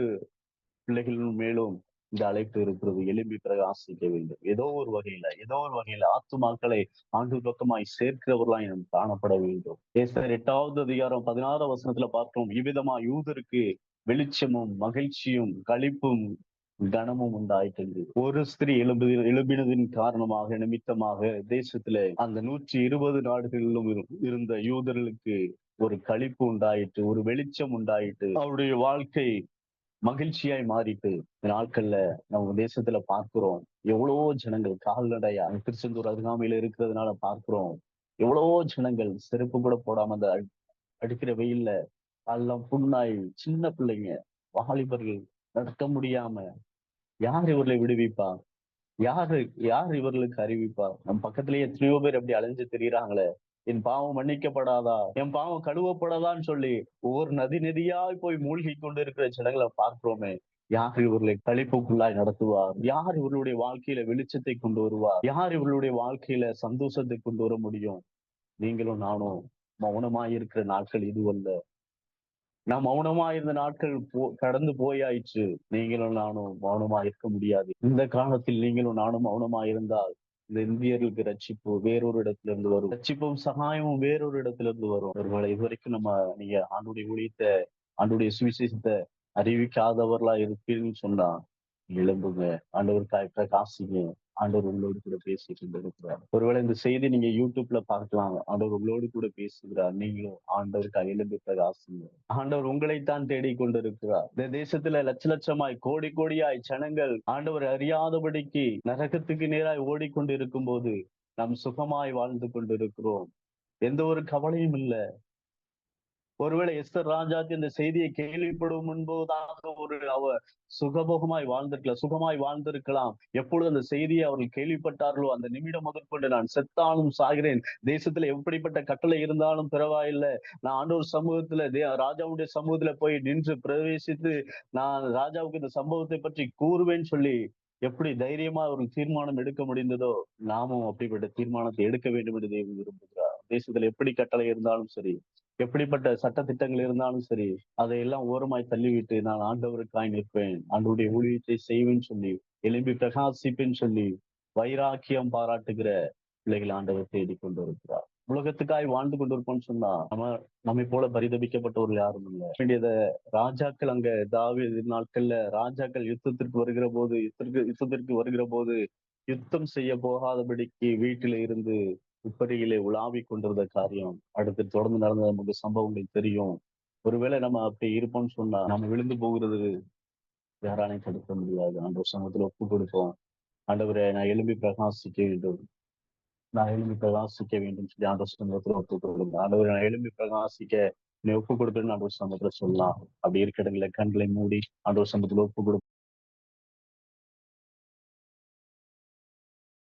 பிள்ளைகளின் மேலும் இந்த அழைப்பு இருக்கிறது. எழும்பி பிரகாசிக்க வேண்டும். ஏதோ ஒரு வகையில ஆத்துமாக்களை ஆண்டு பக்கமாய் சேர்க்கிறவர்களாய் நாம் காணப்பட வேண்டும். ஏசாயா 8வது அதிகாரம் 16 வசனத்துல பார்க்கிறோம், இவ்விதமா யூதருக்கு வெளிச்சமும் மகிழ்ச்சியும் களிப்பும் கனமும் உண்டாயிற்று. ஒரு ஸ்திரீ எழும்பினதின் காரணமாக நிமித்தமாக தேசத்துல அந்த 120 நாடுகளிலும் இருந்த யூதர்களுக்கு ஒரு களிப்பு உண்டாயிற்று, ஒரு வெளிச்சம் உண்டாயிற்று. அவருடைய வாழ்க்கை மகிழ்ச்சியாய் மாறிட்டு இந்த நாட்கள்ல நம்ம தேசத்துல பார்க்கிறோம். எவ்வளவோ ஜனங்கள் கால்நடையா திருச்செந்தூர் அருகாமையில இருக்கிறதுனால பார்க்கிறோம். எவ்வளவோ ஜனங்கள் செருப்பு கூட போடாம அந்த அடிக்கிற வெயில்ல காலெல்லாம் புண்ணாய், சின்ன பிள்ளைங்க, வாலிபர்கள் நடக்க முடியாம, யார் இவர்களை விடுவிப்பா? யாரு யார் இவர்களுக்கு அறிவிப்பா? நம் பக்கத்திலேயே எத்தனையோ பேர் அப்படி அலைஞ்சு திரியிறாங்களே. என் பாவம் மன்னிக்கப்படாதா, என் பாவம் கழுவப்படாதான்னு சொல்லி ஒவ்வொரு நதியாய் போய் மூழ்கி கொண்டு இருக்கிற ஜனங்களை பார்க்கிறோமே. யார் இவர்களை களிப்புக்குள்ளாய் நடத்துவார்? யார் இவர்களுடைய வாழ்க்கையில வெளிச்சத்தை கொண்டு வருவார்? யார் இவர்களுடைய வாழ்க்கையில சந்தோஷத்தை கொண்டு வர முடியும்? நீங்களும் நானும் மௌனமாய் இருக்கிற நாட்கள் இதுவல்ல. நாம் மௌனமா இருந்த நாட்கள் கடந்து போயாயிற்று. நீங்களும் நானும் மௌனமா இருக்க முடியாது. இந்த காலத்தில் நீங்களும் நானும் மௌனமா இருந்தால் இந்த இந்தியர்களுக்கு ரட்சிப்பு வேறொரு இடத்துல இருந்து வரும். ரட்சிப்பும் சகாயமும் வேறொரு இடத்துல இருந்து வரும். ஒருவேளை இதுவரைக்கும் நீங்க ஆண்டுடைய ஊழியத்தை, ஆண்டுடைய சுவிசேஷத்தை அறிவிக்காதவர்களா இருப்பீங்கன்னு சொன்னா எழும்புங்க, ஆண்டவருக்காய் பிரகாசிங்க. ஆண்டவர் உங்களோடு கூட பேசிட்டு இருக்கிறார். ஒருவேளை இந்த செய்தி நீங்க யூடியூப்ல பார்க்கலாம். ஆண்டவர் உங்களோடு கூட பேசுகிறார். நீங்களும் ஆண்டவருக்காய் எழும்பி பிரகாசிங்க. ஆண்டவர் உங்களைத்தான் தேடிக்கொண்டிருக்கிறார். இந்த தேசத்துல லட்சமாய் கோடியாய் ஜனங்கள் ஆண்டவர் அறியாதபடிக்கு நரகத்துக்கு நேராய் ஓடிக்கொண்டு இருக்கும் போது நாம் சுகமாய் வாழ்ந்து கொண்டிருக்கிறோம். எந்த ஒரு கவலையும் இல்லை. ஒருவேளை எஸ்தர் ராஜாத்தி இந்த செய்தியை கேள்விப்படும் முன்பதாக அவ சுகமாய் வாழ்ந்திருக்கலாம். எப்பொழுது அந்த செய்தியை அவர்கள் கேள்விப்பட்டார்களோ அந்த நிமிடம் முதற்கொண்டு நான் செத்தாலும் சாகிறேன், தேசத்துல எப்படிப்பட்ட கட்டளை இருந்தாலும் பரவாயில்லை, நான் ஆண்டவர் சமூகத்துல ராஜாவுடைய சமூகத்துல போய் நின்று பிரவேசித்து நான் ராஜாவுக்கு இந்த சம்பவத்தை பற்றி கூறுவேன்னு சொல்லி எப்படி தைரியமா ஒரு தீர்மானம் எடுக்க முடிந்ததோ, நாமும் அப்படிப்பட்ட தீர்மானத்தை எடுக்க வேண்டும் என்று தேவன் விரும்புகிறார். தேசத்துல எப்படி கட்டளை இருந்தாலும் சரி, எப்படிப்பட்ட சட்ட திட்டங்கள் இருந்தாலும் சரி, அதையெல்லாம் ஓரமாய் தள்ளிவிட்டு நான் ஆண்டவருக்காய் நிற்பேன், ஆண்டவருடைய ஊழியத்தை செய்வேன்னு சொல்லி, எழும்பி பிரகாசிப்பேன்னு சொல்லி வைராக்கியம் பாராட்டுகிற பிள்ளைகள் ஆண்டவர் தேடி கொண்டு இருக்கிறார். உலகத்துக்காய் வாழ்ந்து கொண்டிருப்போம்னு சொன்னா நம்மை போல பரிதபிக்கப்பட்டவர்கள் யாரும் இல்லை. வேண்டியத ராஜாக்கள் அங்க தாவீது நாட்கள்ல ராஜாக்கள் யுத்தத்திற்கு வருகிற போது யுத்தம் செய்ய போகாதபடிக்கு வீட்டில இருந்து உப்பரியிலே உலாவி கொண்டிருந்த காரியம் அடுத்து தொடர்ந்து நடந்த நமக்கு சம்பவங்கள் தெரியும். ஒருவேளை நம்ம அப்படி இருப்போம்னு சொன்னா நம்ம விழுந்து போகிறது யாராலையும் தடுக்க முடியாது. ஆண்டவர் சமூகத்துல ஒப்பு கொடுப்போம். ஆண்டவரை நான் எழும்பி பிரகாசிக்க வேண்டும் சொல்லி ஆண்டவர் சமூகத்துல ஒப்பு கொடுங்க. ஆண்டவரை நான் எழும்பி பிரகாசிக்க நீ ஒப்பு கொடுக்குறேன்னு ஆண்டவர் சமூகத்துல சொல்லலாம். அப்படி இருக்கிற இடங்களை கண்களை மூடி ஆண்டவர் சமூகத்துல ஒப்பு கொடுப்போம்.